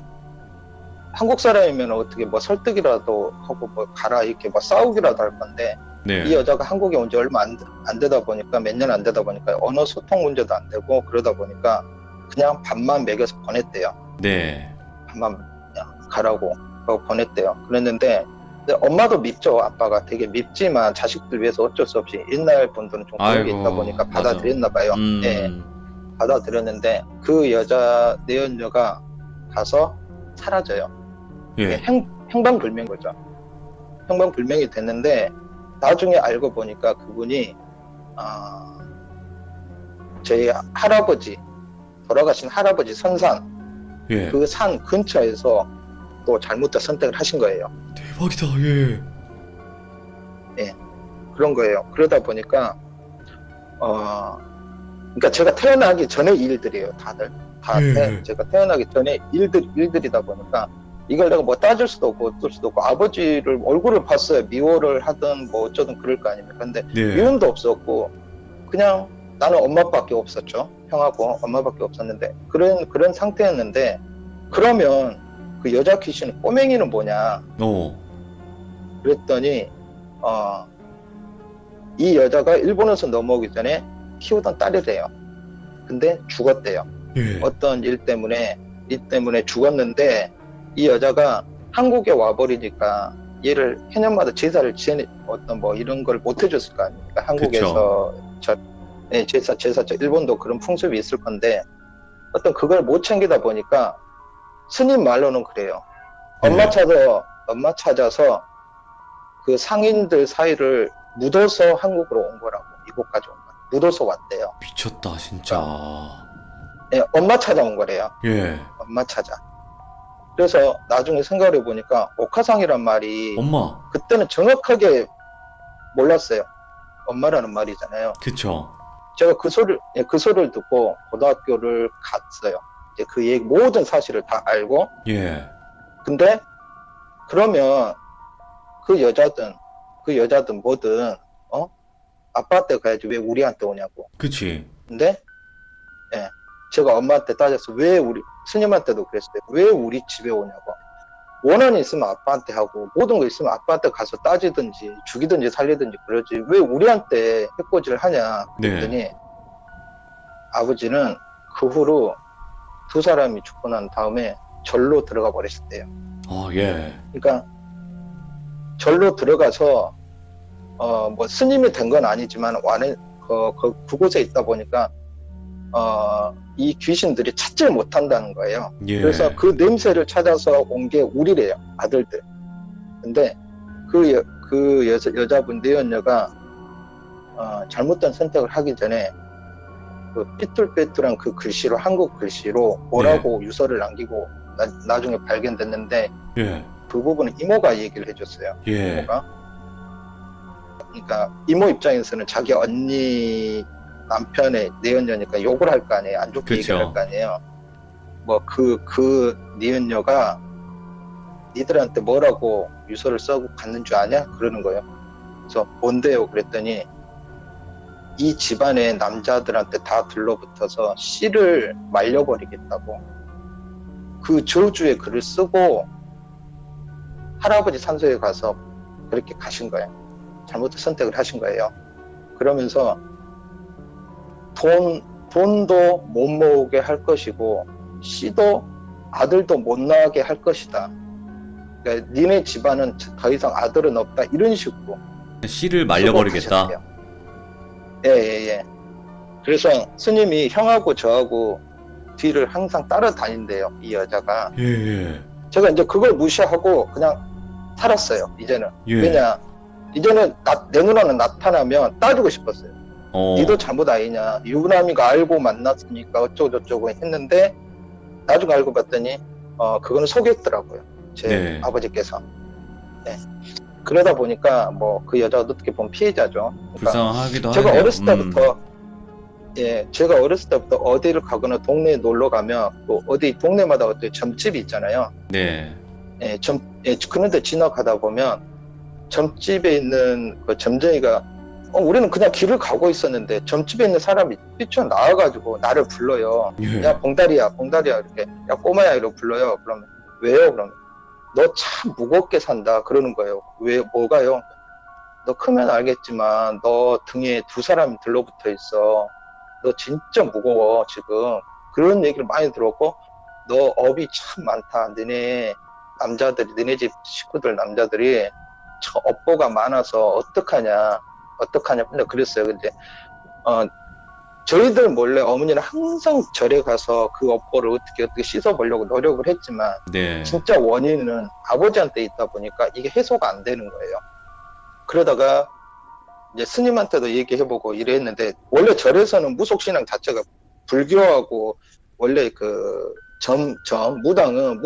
한국 사람이면 어떻게 뭐 설득이라도 하고 뭐 가라 이렇게 뭐 싸우기라도 할 건데 네. 이 여자가 한국에 온 지 얼마 안 되다 보니까 몇 년 안 되다 보니까 언어 소통 문제도 안 되고 그러다 보니까 그냥 밥만 먹여서 보냈대요. 네. 밥만 그냥 가라고 보냈대요. 그랬는데 엄마도 밉죠. 아빠가 되게 밉지만 자식들 위해서 어쩔 수 없이 옛날 분들은 좀 그런 게 아이고, 있다 보니까 맞아. 받아들였나 봐요. 예, 받아들였는데 그 여자 내연녀가 가서 사라져요. 예. 행방불명 거죠. 행방불명이 됐는데 나중에 알고 보니까 그분이 저희 할아버지 돌아가신 할아버지 선산 예. 그 산 근처에서 또 잘못된 선택을 하신 거예요. 대박이다. 예. 그런 거예요. 그러다 보니까 그러니까 제가 태어나기 전에 일들이에요, 다들. 다 예. 제가 태어나기 전에 일들이다 보니까 이걸 내가 뭐 따질 수도 없고 어쩔 수도 없고 아버지를 얼굴을 봤어요. 미워를 하든 뭐 어쩌든 그럴 거 아닙니까. 근데 네. 미움도 없었고 그냥 나는 엄마밖에 없었죠. 형하고 엄마밖에 없었는데 그런 상태였는데 그러면 그 여자 귀신 꼬맹이는 뭐냐 그랬더니 이 여자가 일본에서 넘어오기 전에 키우던 딸이래요. 근데 죽었대요. 예. 어떤 일 때문에 죽었는데 이 여자가 한국에 와버리니까 얘를 해년마다 제사를 어떤 뭐 이런 걸 못 해줬을 거 아닙니까? 한국에서 제사 일본도 그런 풍습이 있을 건데 어떤 그걸 못 챙기다 보니까 스님 말로는 그래요. 엄마 찾아서 그 상인들 사이를 묻어서 한국으로 온 거라고. 이곳까지 온 거야. 묻어서 왔대요. 미쳤다 진짜. 예, 엄마 찾아온 거래요. 예. 엄마 찾아. 그래서 나중에 생각을 해보니까 오카상이란 말이 엄마. 그때는 정확하게 몰랐어요. 엄마라는 말이잖아요. 그쵸. 제가 그 소리를 듣고 고등학교를 갔어요. 이제 그 얘기 모든 사실을 다 알고. 예. 근데 그러면 그 여자든 뭐든 아빠한테 가야지 왜 우리한테 오냐고. 그치. 근데 제가 엄마한테 따져서 스님한테도 그랬어요. 왜 우리 집에 오냐고. 원한이 있으면 아빠한테 하고 모든 거 있으면 아빠한테 가서 따지든지 죽이든지 살리든지 그러지 왜 우리한테 해코지를 하냐 그랬더니 아버지는 그 후로 두 사람이 죽고 난 다음에 절로 들어가 버리셨대요. 예. 그러니까 절로 들어가서 뭐 스님이 된 건 아니지만 그곳에 있다 보니까 이 귀신들이 찾질 못한다는 거예요. 예. 그래서 그 냄새를 찾아서 온 게 우리래요, 아들들. 근데 그 여자분 내연녀가 잘못된 선택을 하기 전에 그 삐뚤빼뚤한 그 글씨로 한국 글씨로 뭐라고 유서를 남기고 나중에 발견됐는데 예. 그 부분은 이모가 얘기를 해줬어요. 예. 이모가. 그러니까 이모 입장에서는 자기 언니 남편의 내연녀니까 욕을 할 거 아니에요. 안 좋게 그쵸. 얘기를 할 거 아니에요. 뭐 그 내연녀가 니들한테 뭐라고 유서를 써고 갔는 줄 아냐? 그러는 거예요. 그래서 뭔데요? 그랬더니 이 집안의 남자들한테 다 들러붙어서 씨를 말려버리겠다고 그 저주의 글을 쓰고 할아버지 산소에 가서 그렇게 가신 거예요. 잘못된 선택을 하신 거예요. 그러면서 돈도 못 모으게 할 것이고 씨도 아들도 못 낳게 할 것이다. 그러니까 니네 집안은 더 이상 아들은 없다. 이런 식으로 씨를 말려버리겠다. 예. 그래서 스님이 형하고 저하고 뒤를 항상 따라다닌대요. 이 여자가. 예. 제가 이제 그걸 무시하고 그냥 살았어요. 이제는. 예. 왜냐? 이제는 내 누나는 나타나면 따지고 싶었어요. 니도 잘못 아니냐. 유부남이가 알고 만났으니까 어쩌고저쩌고 했는데 나중에 알고 봤더니 그거는 속였더라고요. 제 아버지께서. 네. 그러다 보니까 뭐 그 여자가 어떻게 보면 피해자죠. 그러니까 불쌍하기도 제가 하네요. 제가 어렸을 때부터 어디를 가거나 동네에 놀러 가면 또 어디 동네마다 어떤 점집이 있잖아요. 네. 그런데 지나가다 보면 점집에 있는 그 점쟁이가 우리는 그냥 길을 가고 있었는데 점집에 있는 사람이 뛰쳐나와가지고 나를 불러요. 예. 야 봉다리야 이렇게 야 꼬마야 이러고 불러요. 그러면 왜요? 그러면 너 참 무겁게 산다 그러는 거예요. 왜 뭐가요? 너 크면 알겠지만 너 등에 두 사람이 들러붙어 있어. 너 진짜 무거워 지금. 그런 얘기를 많이 들었고 너 업이 참 많다. 너네 집 식구들 남자들이 저 업보가 많아서 어떡하냐. 근데 그랬어요. 근데 저희들 몰래 어머니는 항상 절에 가서 그 업보를 어떻게 씻어보려고 노력을 했지만 네. 진짜 원인은 아버지한테 있다 보니까 이게 해소가 안 되는 거예요. 그러다가 이제 스님한테도 얘기해보고 이랬는데 원래 절에서는 무속신앙 자체가 불교하고 원래 그 무당은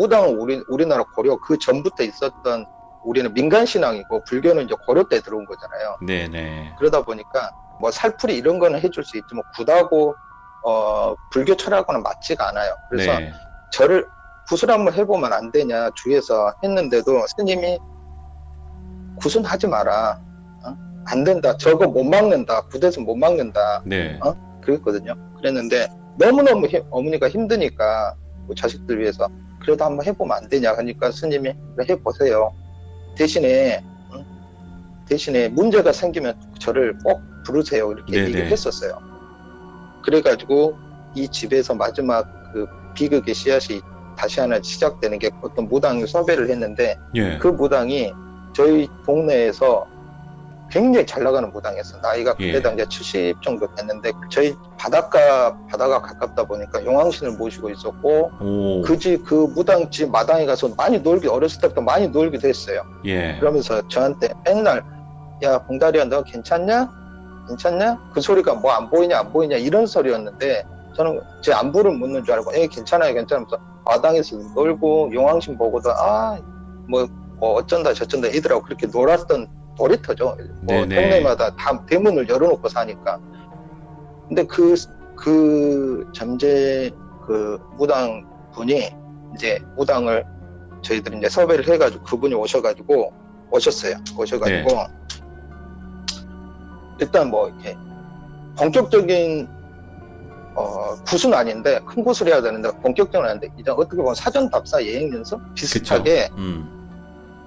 우리나라 고려 그 전부터 있었던 우리는 민간신앙이고 불교는 이제 고려 때 들어온 거잖아요. 네네. 그러다 보니까 뭐 살풀이 이런 거는 해줄 수 있지만 굿하고 불교 철학과는 맞지가 않아요. 그래서 네. 저를 굿을 한번 해보면 안 되냐 주위에서 했는데도 스님이 굿은 하지 마라. 안 된다. 저거 못 막는다. 굿에서 못 막는다. 네. 그랬거든요. 그랬는데 너무너무 어머니가 힘드니까 뭐 자식들 위해서 그래도 한번 해보면 안 되냐 하니까 스님이 해보세요. 대신에 문제가 생기면 저를 꼭 부르세요. 이렇게 네네. 얘기를 했었어요. 그래가지고 이 집에서 마지막 그 비극의 씨앗이 다시 하나 시작되는 게 어떤 무당을 섭외를 했는데 예. 그 무당이 저희 동네에서 굉장히 잘 나가는 무당이었어요. 나이가 예. 그때 당시에 70 정도 됐는데 저희 바다가 가깝다 보니까 용왕신을 모시고 있었고 오. 그 무당집 마당에 가서 많이 어렸을 때부터 많이 놀기도 했어요. 예. 그러면서 저한테 맨날 야 봉다리야 너 괜찮냐? 그 소리가 뭐 안 보이냐 이런 소리였는데 저는 제 안부를 묻는 줄 알고 괜찮아요 괜찮으면서 마당에서 놀고 용왕신 보고도 뭐 어쩐다 저쩐다 이들하고 그렇게 놀았던 놀이터죠. 뭐 네네. 동네마다 다 대문을 열어놓고 사니까. 근데 그 잠재 그 무당 분이 이제 무당을 저희들이 이제 섭외를 해가지고 그분이 오셔가지고 네. 일단 뭐 이렇게 본격적인 굿은 아닌데 큰 굿을 해야 되는데 본격적은 아닌데 이제 어떻게 보면 사전 답사 예행 연습 비슷하게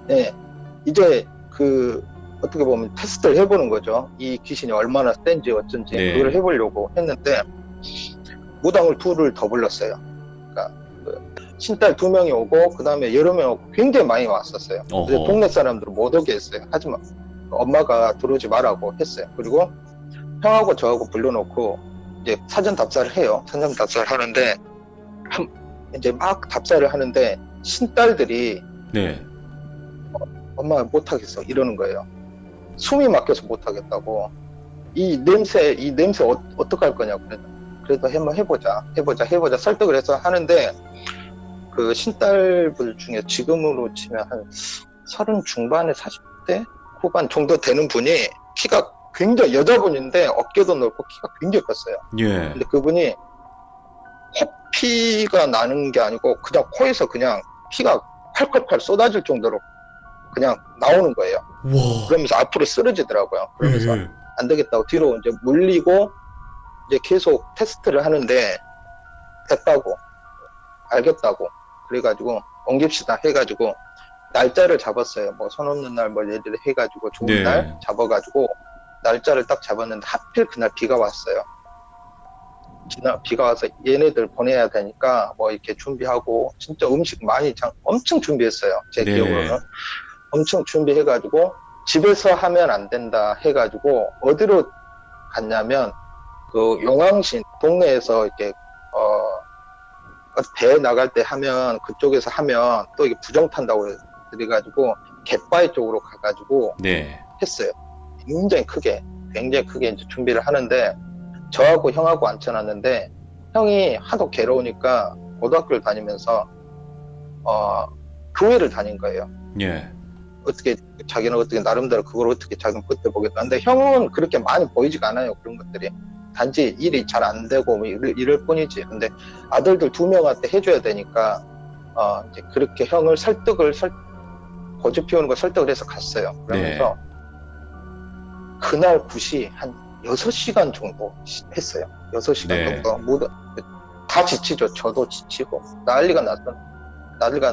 네, 이제 어떻게 보면 테스트를 해보는 거죠. 이 귀신이 얼마나 센지 어쩐지 네. 그걸 해보려고 했는데 무당을 둘을 더 불렀어요. 그러니까 신딸 2명이 오고 그 다음에 여러 명 오고 굉장히 많이 왔었어요. 그래서 동네 사람들은 못 오게 했어요. 하지만 엄마가 들어오지 말라고 했어요. 그리고 형하고 저하고 불러놓고 이제 사전 답사를 해요. 사전 답사를 하는데 이제 막 답사를 하는데 신딸들이 네. 엄마 못하겠어 이러는 거예요. 숨이 막혀서 못하겠다고. 이 냄새 어떡할 거냐고. 그래도 한번 해보자 설득을 해서 하는데 그 신딸들 중에 지금으로 치면 한 30 중반에 40대 후반 정도 되는 분이 키가 굉장히 여자분인데 어깨도 넓고 키가 굉장히 컸어요. 예. 근데 그분이 코피가 나는 게 아니고 그냥 코에서 그냥 피가 콸콸콸 쏟아질 정도로 그냥 나오는 거예요. 와. 그러면서 앞으로 쓰러지더라고요. 그러면서 예. 안 되겠다고 뒤로 이제 물리고 이제 계속 테스트를 하는데 됐다고 알겠다고 그래가지고 옮깁시다 해가지고 날짜를 잡았어요. 뭐 손 없는 날 뭐 예를 해가지고 좋은 네. 날 잡아가지고 날짜를 딱 잡았는데 하필 그날 비가 왔어요. 비가 와서 얘네들 보내야 되니까 뭐 이렇게 준비하고 진짜 음식 많이 엄청 준비했어요. 제 네. 기억으로는 엄청 준비해가지고 집에서 하면 안 된다 해가지고 어디로 갔냐면 그 용왕신 동네에서 이렇게 배 나갈 때 하면 그쪽에서 하면 또 이게 부정 탄다고 그래가지고 갯바위 쪽으로 가가지고 네. 했어요. 굉장히 크게 이제 준비를 하는데 저하고 형하고 앉혀놨는데 형이 하도 괴로우니까 고등학교를 다니면서 교회를 다닌 거예요. 예. 자기는 어떻게 나름대로 그걸 어떻게 자기는 버텨보겠다. 근데 형은 그렇게 많이 보이지가 않아요. 그런 것들이. 단지 일이 잘 안 되고 뭐 이럴 뿐이지. 근데 아들들 2명한테 해줘야 되니까 이제 그렇게 형을 고집 피우는 거 설득을 해서 갔어요. 그러면서 그날 굿이 한 6시간 정도 했어요. 6시간 네. 정도. 모두 다 지치죠. 저도 지치고 난리가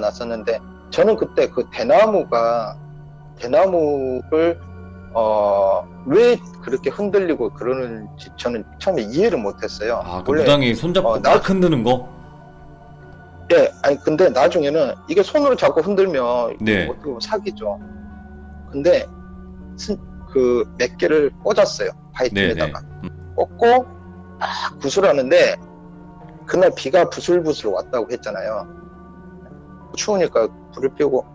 났었는데 저는 그때 그 대나무를 왜 그렇게 흔들리고 그러는지 저는 처음에 이해를 못했어요. 아, 그 무당이 손잡고 딱 흔드는 거? 네, 아니 근데 나중에는 이게 손으로 잡고 흔들면 네. 어떻게 보면 사기죠. 근데 그 몇 개를 꽂았어요. 바위틈에다가 꽂고 굿을 하는데 그날 비가 부슬부슬 왔다고 했잖아요. 추우니까 불을 피우고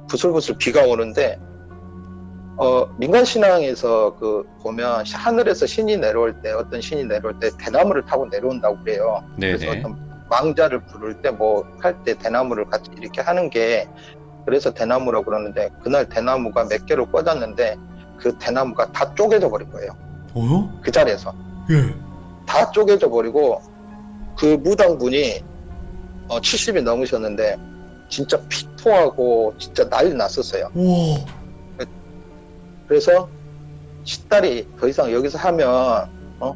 부슬부슬 비가 오는데 민간신앙에서 보면 하늘에서 어떤 신이 내려올 때 대나무를 타고 내려온다고 그래요. 네네. 그래서 어떤 망자를 부를 때 뭐 할 때 대나무를 같이 이렇게 하는 게 그래서 대나무라고 그러는데 그날 대나무가 몇 개를 꽂았는데 그 대나무가 다 쪼개져 버린 거예요. 어요? 그 자리에서 예. 다 쪼개져 버리고 그 무당분이 70이 넘으셨는데 진짜 피토하고 진짜 난리 났었어요. 와. 그래서 시딸이 더 이상 여기서 하면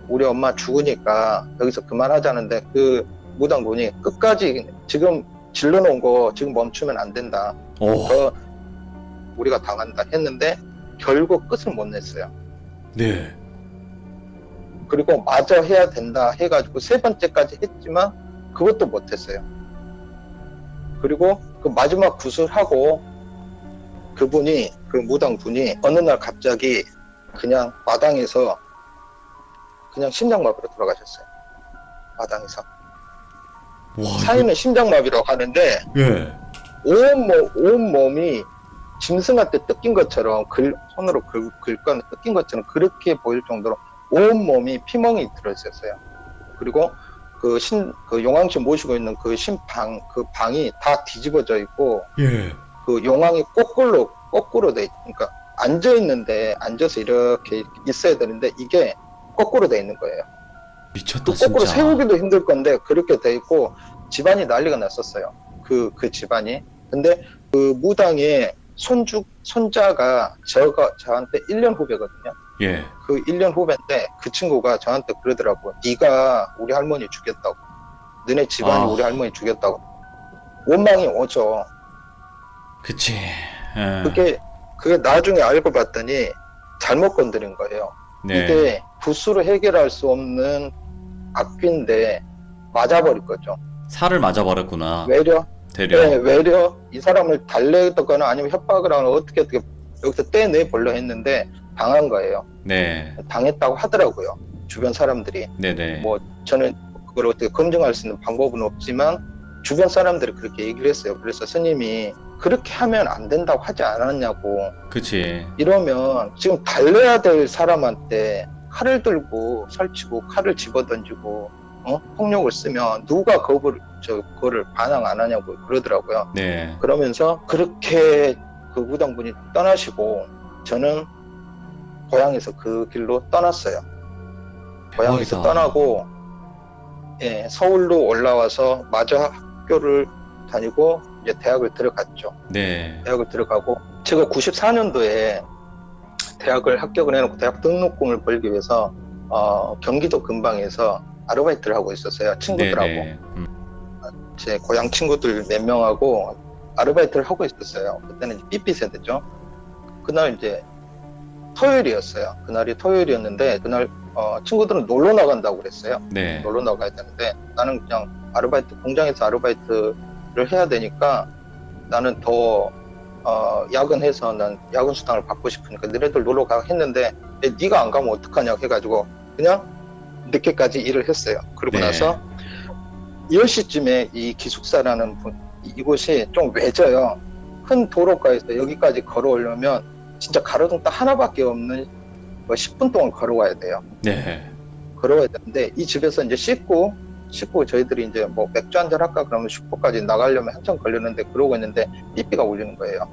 우리 엄마 죽으니까 여기서 그만하자는데 그 무당분이 끝까지 지금 질러놓은 거 지금 멈추면 안 된다. 더 우리가 당한다 했는데 결국 끝을 못 냈어요. 네. 그리고 마저 해야 된다 해가지고 세 번째까지 했지만 그것도 못했어요. 그리고 그 마지막 구슬하고 그분이 그 무당분이 어느 날 갑자기 그냥 마당에서 그냥 심장마비로 돌아가셨어요. 마당에서. 와. 사인은 심장마비라고 하는데 예. 온 몸이 짐승한테 뜯긴 것처럼 손으로 긁거나 뜯긴 것처럼 그렇게 보일 정도로 온 몸이 피멍이 들어있었어요. 그리고 그 용왕씨 모시고 있는 그 방이 다 뒤집어져 있고, 예. 그 용왕이 거꾸로 돼 그러니까 앉아서 이렇게 있어야 되는데 이게 거꾸로 돼 있는 거예요. 미쳤다 또 거꾸로 진짜. 세우기도 힘들 건데 그렇게 돼 있고 집안이 난리가 났었어요. 그 집안이. 근데 그 무당의 손자가 저한테 1년 후배거든요. 예. 그 1년 후배인데 그 친구가 저한테 그러더라고요. 네가 우리 할머니 죽였다고. 너네 집안이 우리 할머니 죽였다고. 원망이 오죠. 그치. 그게 나중에 알고 봤더니 잘못 건드린 거예요. 네. 이게 붓으로 해결할 수 없는 악귀인데 맞아버릴 거죠. 살을 맞아버렸구나. 외려 되려. 외려 이 사람을 달래거나 아니면 협박을 하거나 어떻게 여기서 떼내보려 했는데 당한 거예요. 네. 당했다고 하더라고요. 주변 사람들이. 네네. 뭐 저는 그걸 어떻게 검증할 수 있는 방법은 없지만 주변 사람들이 그렇게 얘기를 했어요. 그래서 스님이 그렇게 하면 안 된다고 하지 않았냐고. 그치. 이러면 지금 달래야 될 사람한테 칼을 들고 설치고 칼을 집어던지고 폭력을 쓰면 누가 그거를 반항 안 하냐고 그러더라고요. 네. 그러면서 그렇게 그 무당분이 떠나시고 저는 고향에서 그 길로 떠났어요. 고향에서 대박이다. 떠나고 서울로 올라와서 마저 학교를 다니고 이제 대학을 들어갔죠. 네. 대학을 들어가고 제가 94년도에 대학을 합격을 해놓고 대학 등록금을 벌기 위해서 경기도 근방에서 아르바이트를 하고 있었어요. 친구들하고. 네네. 제 고향 친구들 몇 명하고 아르바이트를 하고 있었어요. 그때는 삐삐 세대죠. 그날 이제 토요일이었어요. 그날이 토요일이었는데 그날 친구들은 놀러 나간다고 그랬어요. 네. 놀러 나가야 되는데 나는 그냥 공장에서 아르바이트를 해야 되니까 나는 더 야근해서 난 야근 수당을 받고 싶으니까 너네들 놀러 가 했는데 네가 안 가면 어떡하냐고 해가지고 그냥 늦게까지 일을 했어요. 그러고 네. 나서 10시쯤에 이 기숙사라는 이곳이 좀 외져요. 큰 도로가에서 여기까지 걸어오려면 진짜 가로등 딱 하나밖에 없는 10분 동안 걸어와야 돼요. 네. 걸어와야 되는데 이 집에서 이제 씻고 저희들이 이제 뭐 맥주 한잔 할까 그러면 슈퍼까지 나가려면 한참 걸리는데 그러고 있는데 삐삐가 울리는 거예요.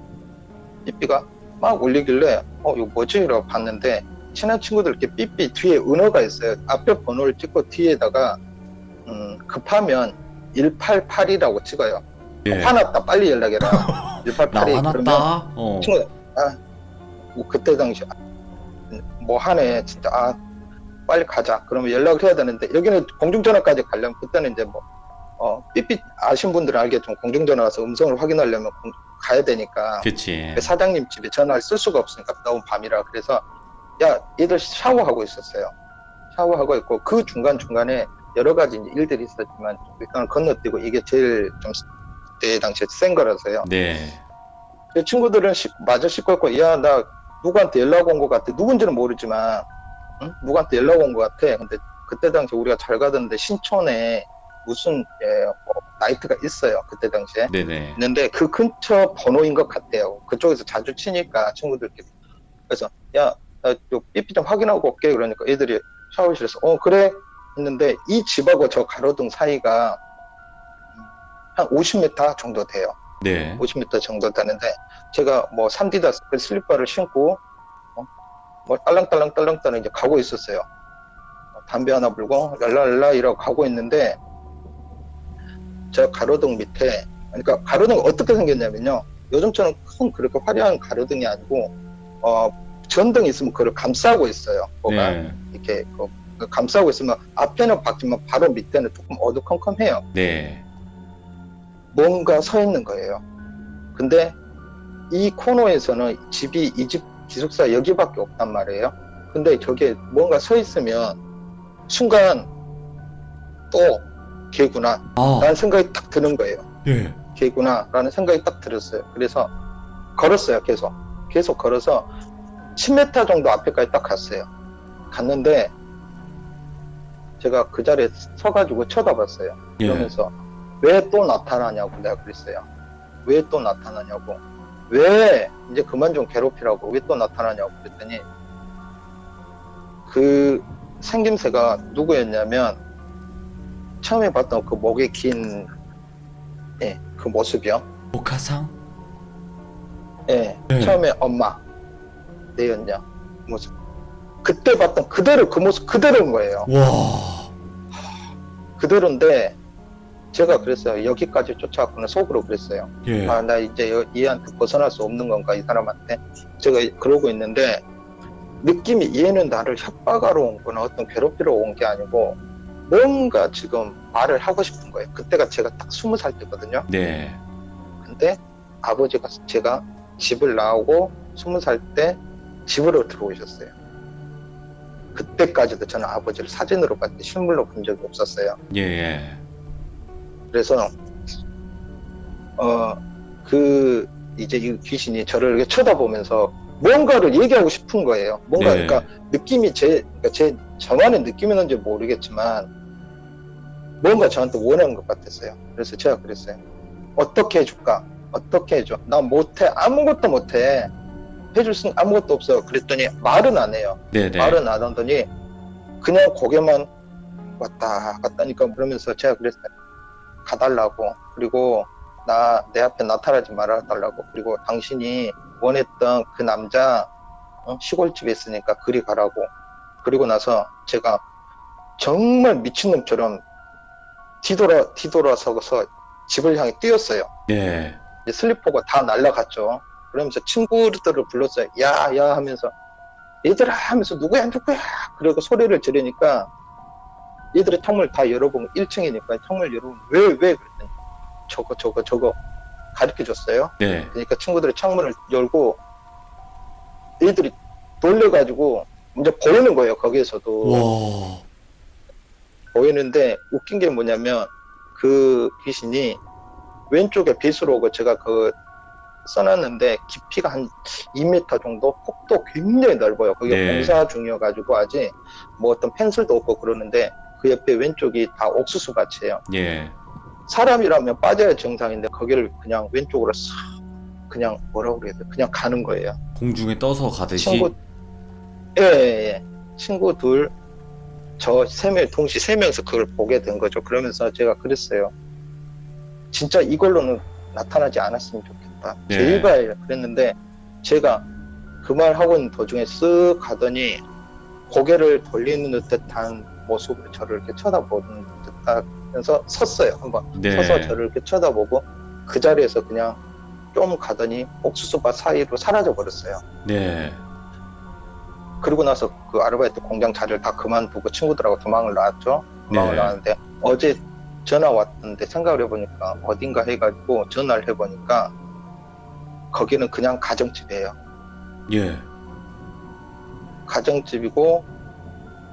삐삐가 막 울리길래 이거 뭐지? 이러고 봤는데 친한 친구들 이렇게 삐삐 뒤에 은어가 있어요. 앞에 번호를 찍고 뒤에다가 급하면 188이라고 찍어요. 예. 화났다 빨리 연락해라. 188이 나 화났다. 친구들 뭐 그때 당시 뭐 하네 진짜 빨리 가자. 그러면 연락을 해야 되는데 여기는 공중전화까지 가려면 그때는 이제 삐삐 아신 분들은 알겠지만 공중전화 가서 음성을 확인하려면 가야 되니까 그치. 사장님 집에 전화를 쓸 수가 없으니까 너무 밤이라 그래서 야 얘들 샤워하고 있었어요. 샤워하고 있고 그 중간중간에 여러 가지 이제 일들이 있었지만 일단 건너뛰고 이게 제일 좀 그때 당시에 센 거라서요. 네. 제 친구들은 마저 씻고 있고 야 나 누구한테 연락 온 것 같아. 누군지는 모르지만 누구한테 연락 온 것 같아. 근데 그때 당시 우리가 잘 가던데 신촌에 무슨 나이트가 있어요. 그때 당시에. 네네. 있는데 그 근처 번호인 것 같아요. 그쪽에서 자주 치니까 친구들끼리. 그래서 야, 나 삐삐 좀 확인하고 올게. 그러니까 애들이 샤워실에서 그래 했는데 이 집하고 저 가로등 사이가 한 50m 정도 돼요. 네. 50m 정도 되는데 제가 뭐 3디다스 슬리퍼를 신고 뭐 딸랑딸랑 이제 가고 있었어요. 담배 하나 불고 랄랄라 이러고 가고 있는데 저 가로등 밑에, 그러니까 가로등 어떻게 생겼냐면요, 요즘처럼 큰 그렇게 화려한 가로등이 아니고 전등이 있으면 그걸 감싸고 있어요. 뭐가 네. 이렇게 감싸고 있으면 앞에는 밝지만 바로 밑에는 조금 어두컴컴해요. 네. 뭔가 서 있는 거예요. 근데 이 코너에서는 집이, 이 집 기숙사 여기밖에 없단 말이에요. 근데 저게 뭔가 서 있으면 순간 또 걔구나 아, 라는 생각이 딱 드는 거예요. 예. 걔구나 라는 생각이 딱 들었어요. 그래서 걸었어요. 계속 걸어서 10m 정도 앞에까지 딱 갔어요. 갔는데 제가 그 자리에 서가지고 쳐다봤어요. 예. 그러면서 왜 또 나타나냐고 내가 그랬어요. 왜 또 나타나냐고. 왜 이제 그만 좀 괴롭히라고. 왜 또 나타나냐고 그랬더니 그 생김새가 누구였냐면 처음에 봤던 그 목에 긴 그 모습이요. 목화상? 예, 네. 처음에 엄마 내 연녀 모습. 그때 봤던 그대로 그 모습 그대로인 거예요. 와. 그대로인데 제가 그랬어요. 여기까지 쫓아왔구나 속으로 그랬어요. 예. 아, 나 이제 얘한테 벗어날 수 없는 건가 이 사람한테. 제가 그러고 있는데 느낌이 얘는 나를 협박하러 온 거나 어떤 괴롭히러 온 게 아니고 뭔가 지금 말을 하고 싶은 거예요. 그때가 제가 딱 20살 때거든요. 네. 근데 아버지가 제가 집을 나오고 20살 때 집으로 들어오셨어요. 그때까지도 저는 아버지를 사진으로 봤는데 실물로 본 적이 없었어요. 예, 예. 그래서 그 이제 이 귀신이 저를 이렇게 쳐다보면서 뭔가를 얘기하고 싶은 거예요. 뭔가 네. 그러니까 느낌이 제 저만의 느낌이었는지 모르겠지만 뭔가 저한테 원하는 것 같았어요. 그래서 제가 그랬어요. 어떻게 해줄까? 어떻게 해줘? 나 못해. 아무것도 못해. 해줄 수 아무것도 없어. 그랬더니 말은 안 해요. 네네. 말은 안 하더니 그냥 고개만 왔다 갔다 하니까 그러면서 제가 그랬어요. 가달라고. 그리고 내 앞에 나타나지 말아달라고. 그리고 당신이 원했던 그 남자 시골집에 있으니까 그리 가라고. 그리고 나서 제가 정말 미친놈처럼 뒤돌아서서 집을 향해 뛰었어요. 예. 이제 슬리퍼가 다 날아갔죠. 그러면서 친구들을 불렀어요. 야 하면서 얘들아 하면서 누구야. 그리고 소리를 지르니까 얘들이 창문을 다 열어보면 1층이니까 창문을 열어보면 왜 그랬더니 저거 가르쳐 줬어요. 네. 그러니까 친구들이 창문을 열고 얘들이 놀래가지고 이제 보이는 거예요. 거기에서도 와. 보이는데 웃긴 게 뭐냐면 그 귀신이 왼쪽에 빗으로 오고 제가 써놨는데 깊이가 한 2m 정도, 폭도 굉장히 넓어요. 거기 네. 공사 중이어가지고 아직 뭐 어떤 펜슬도 없고 그러는데 그 옆에 왼쪽이 다 옥수수 밭이에요. 예. 사람이라면 빠져야 정상인데 거기를 그냥 왼쪽으로 싹 그냥 뭐라고 그래야 돼? 그냥 가는 거예요. 공중에 떠서 가듯이. 친구 예. 친구 둘, 저 3명 동시 3명에서 그걸 보게 된 거죠. 그러면서 제가 그랬어요. 진짜 이걸로는 나타나지 않았으면 좋겠다. 네. 제발 그랬는데 제가 그 말 하고 있는 도중에 쓱 가더니 고개를 돌리는 듯한 모습으로 저를 이렇게 쳐다보는 듯하면서 섰어요. 한번 네. 서서 저를 이렇게 쳐다보고 그 자리에서 그냥 좀 가더니 옥수수밭 사이로 사라져 버렸어요. 네. 그리고 나서 그 아르바이트 공장 자리를 다 그만두고 친구들하고 도망을 나왔죠. 도망을 네. 나왔는데 어제 전화 왔던데 생각을 해보니까 어딘가 해가지고 전화를 해보니까 거기는 그냥 가정집이에요. 예. 가정집이고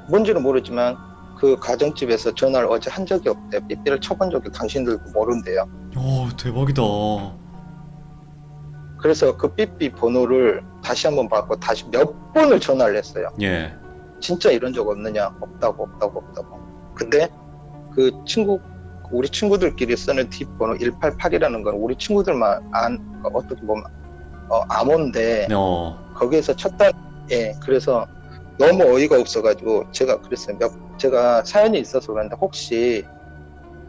뭔지는 모르지만 그 가정집에서 전화를 어제 한 적이 없대요. 삐삐를 쳐본 적이 당신들도 모른대요. 오, 대박이다. 그래서 그 삐삐 번호를 다시 한번 받고 다시 몇 번을 전화를 했어요. 예. 진짜 이런 적 없느냐? 없다고. 근데 우리 친구들끼리 쓰는 뒷번호 188이라는 건 우리 친구들만 어떻게 보면 암호인데 거기에서 그래서 너무 어이가 없어가지고 제가 그랬어요. 제가 사연이 있어서 그런데 혹시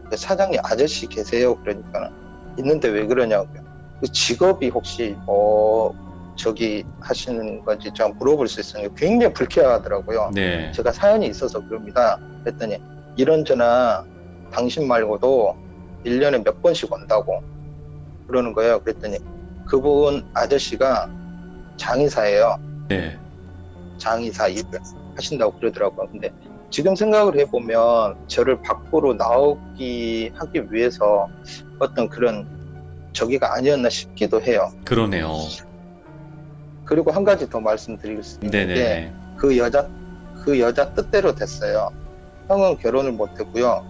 그 사장님 아저씨 계세요? 그러니까 있는데 왜 그러냐고요. 그 직업이 혹시 저기 하시는 건지 제가 물어볼 수 있었는데 굉장히 불쾌하더라고요. 네. 제가 사연이 있어서 그럽니다. 그랬더니 이런 전화 당신 말고도 1년에 몇 번씩 온다고 그러는 거예요. 그랬더니 그분 아저씨가 장의사예요. 네. 장의사 일을 하신다고 그러더라고요. 근데 지금 생각을 해보면 저를 밖으로 나오기 하기 위해서 어떤 그런 저기가 아니었나 싶기도 해요. 그러네요. 그리고 한 가지 더 말씀드릴 수 있는 네네. 게 그 여자 뜻대로 됐어요. 형은 결혼을 못 했고요.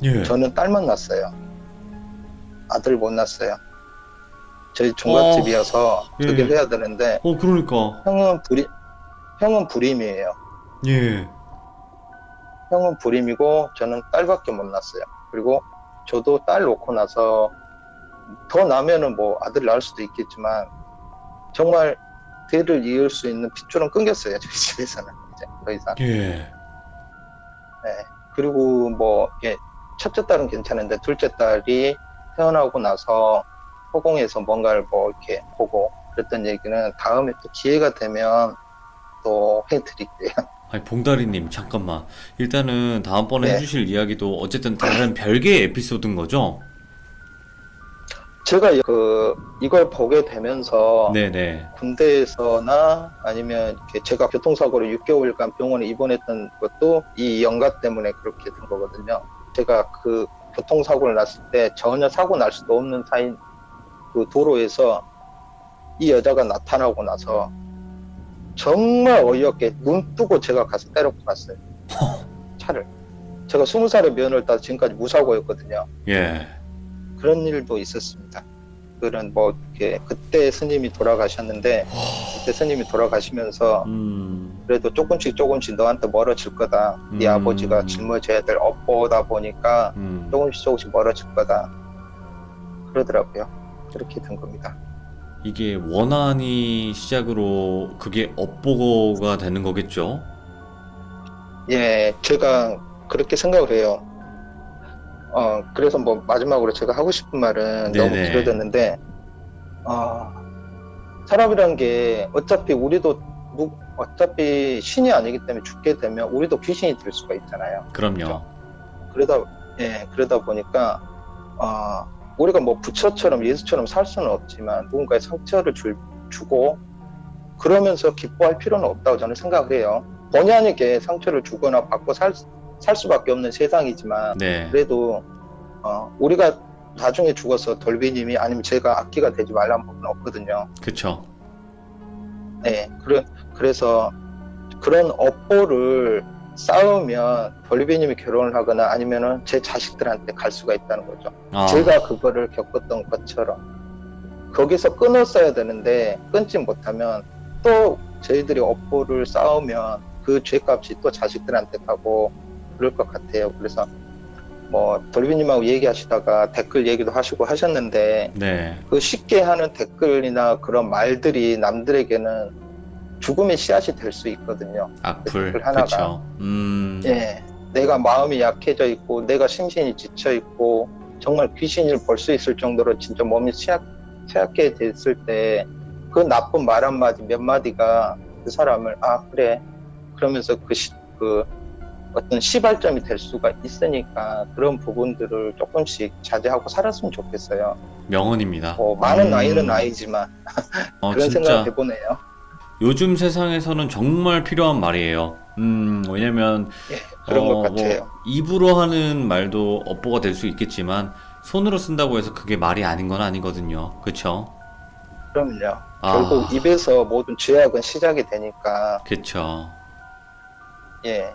예. 저는 딸만 낳았어요. 아들 못 낳았어요. 저희 종갓집이어서 예. 저기 해야 되는데 그러니까. 형은 불임이에요. 예. 형은 불임이고 저는 딸밖에 못 낳았어요. 그리고 저도 딸 놓고 나서 더 나면은 뭐 아들 낳을 수도 있겠지만 정말 대를 이을 수 있는 핏줄은 끊겼어요. 저희 집에서는 이제 더 이상. 예. 네. 그리고 뭐 이게 첫째 딸은 괜찮은데 둘째 딸이 태어나고 나서 허공에서 뭔가를 뭐 이렇게 보고 그랬던 얘기는 다음에 또 기회가 되면 또 해드릴게요. 아니, 봉다리님, 잠깐만. 일단은 다음번에 네. 해주실 이야기도 어쨌든 다른 별개의 에피소드인 거죠? 제가 이걸 보게 되면서 네네. 군대에서나 아니면 이렇게 제가 교통사고로 6개월간 병원에 입원했던 것도 이 영가 때문에 그렇게 된 거거든요. 제가 그 교통사고를 났을 때 전혀 사고 날 수도 없는 사이인 그 도로에서 이 여자가 나타나고 나서 정말 어이없게 눈 뜨고 제가 가서 때려고 갔어요. 차를. 제가 20살에 면허를 따서 지금까지 무사고였거든요. 예. 그런 일도 있었습니다. 그런 뭐 이렇게 그때 스님이 돌아가셨는데 그때 스님이 돌아가시면서 그래도 조금씩 너한테 멀어질 거다. 네 아버지가 짊어져야 될 업보다 보니까 조금씩 멀어질 거다. 그러더라고요. 그렇게 된 겁니다. 이게 원한이 시작으로 그게 업보가 되는 거겠죠? 예, 제가 그렇게 생각을 해요. 그래서 뭐 마지막으로 제가 하고 싶은 말은 너무 네네. 길어졌는데, 사람이란 게 어차피 어차피 신이 아니기 때문에 죽게 되면 우리도 귀신이 될 수가 있잖아요. 그럼요. 그러다 보니까, 우리가 뭐 부처처럼 예수처럼 살 수는 없지만 누군가의 상처를 주고 그러면서 기뻐할 필요는 없다고 저는 생각을 해요. 본의 아니게 상처를 주거나 받고 살 수밖에 없는 세상이지만 네. 그래도 우리가 나중에 죽어서 돌비님이 아니면 제가 악기가 되지 말라는 법은 없거든요. 그쵸. 네, 그래서 그런 업보를 쌓으면 돌비님이 결혼을 하거나 아니면은 제 자식들한테 갈 수가 있다는 거죠. 제가 그거를 겪었던 것처럼 거기서 끊었어야 되는데 끊지 못하면 또 저희들이 업보를 쌓으면 그 죄값이 또 자식들한테 가고 그럴 것 같아요. 그래서 뭐 돌비님하고 얘기하시다가 댓글 얘기도 하시고 하셨는데 네. 그 쉽게 하는 댓글이나 그런 말들이 남들에게는 죽음의 씨앗이 될 수 있거든요. 악플. 댓글 하나가. 그쵸. 예, 내가 마음이 약해져 있고 내가 심신이 지쳐 있고 정말 귀신을 볼 수 있을 정도로 진짜 몸이 취약해 됐을 때 그 나쁜 말 한마디 몇 마디가 그 사람을 그래 그러면서 그 어떤 시발점이 될 수가 있으니까 그런 부분들을 조금씩 자제하고 살았으면 좋겠어요. 명언입니다. 많은 나이는 아니지만 그런 진짜 생각을 해보네요. 요즘 세상에서는 정말 필요한 말이에요. 왜냐면 그런 것 같아요. 뭐 입으로 하는 말도 업보가 될 수 있겠지만 손으로 쓴다고 해서 그게 말이 아닌 건 아니거든요. 그쵸? 그럼요. 결국 입에서 모든 죄악은 시작이 되니까 그쵸. 예,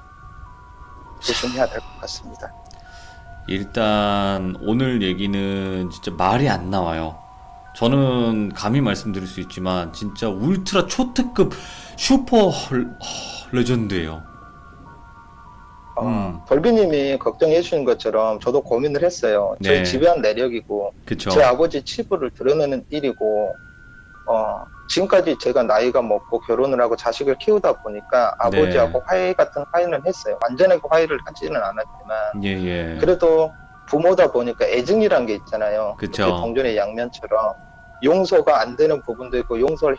조심해야 될 것 같습니다. 일단 오늘 얘기는 진짜 말이 안 나와요. 저는 감히 말씀드릴 수 있지만 진짜 울트라 초특급 슈퍼 레전드예요. 돌비님이 걱정해 주신 것처럼 저도 고민을 했어요. 네. 저희 집안 내력이고 그쵸. 제 아버지 치부를 드러내는 일이고 지금까지 제가 나이가 먹고 결혼을 하고 자식을 키우다 보니까 아버지하고 화해 같은 화해는 했어요. 완전하게 화해를 하지는 않았지만 예. 그래도 부모다 보니까 애증이란 게 있잖아요. 그쵸. 동전의 양면처럼 용서가 안 되는 부분도 있고 용서를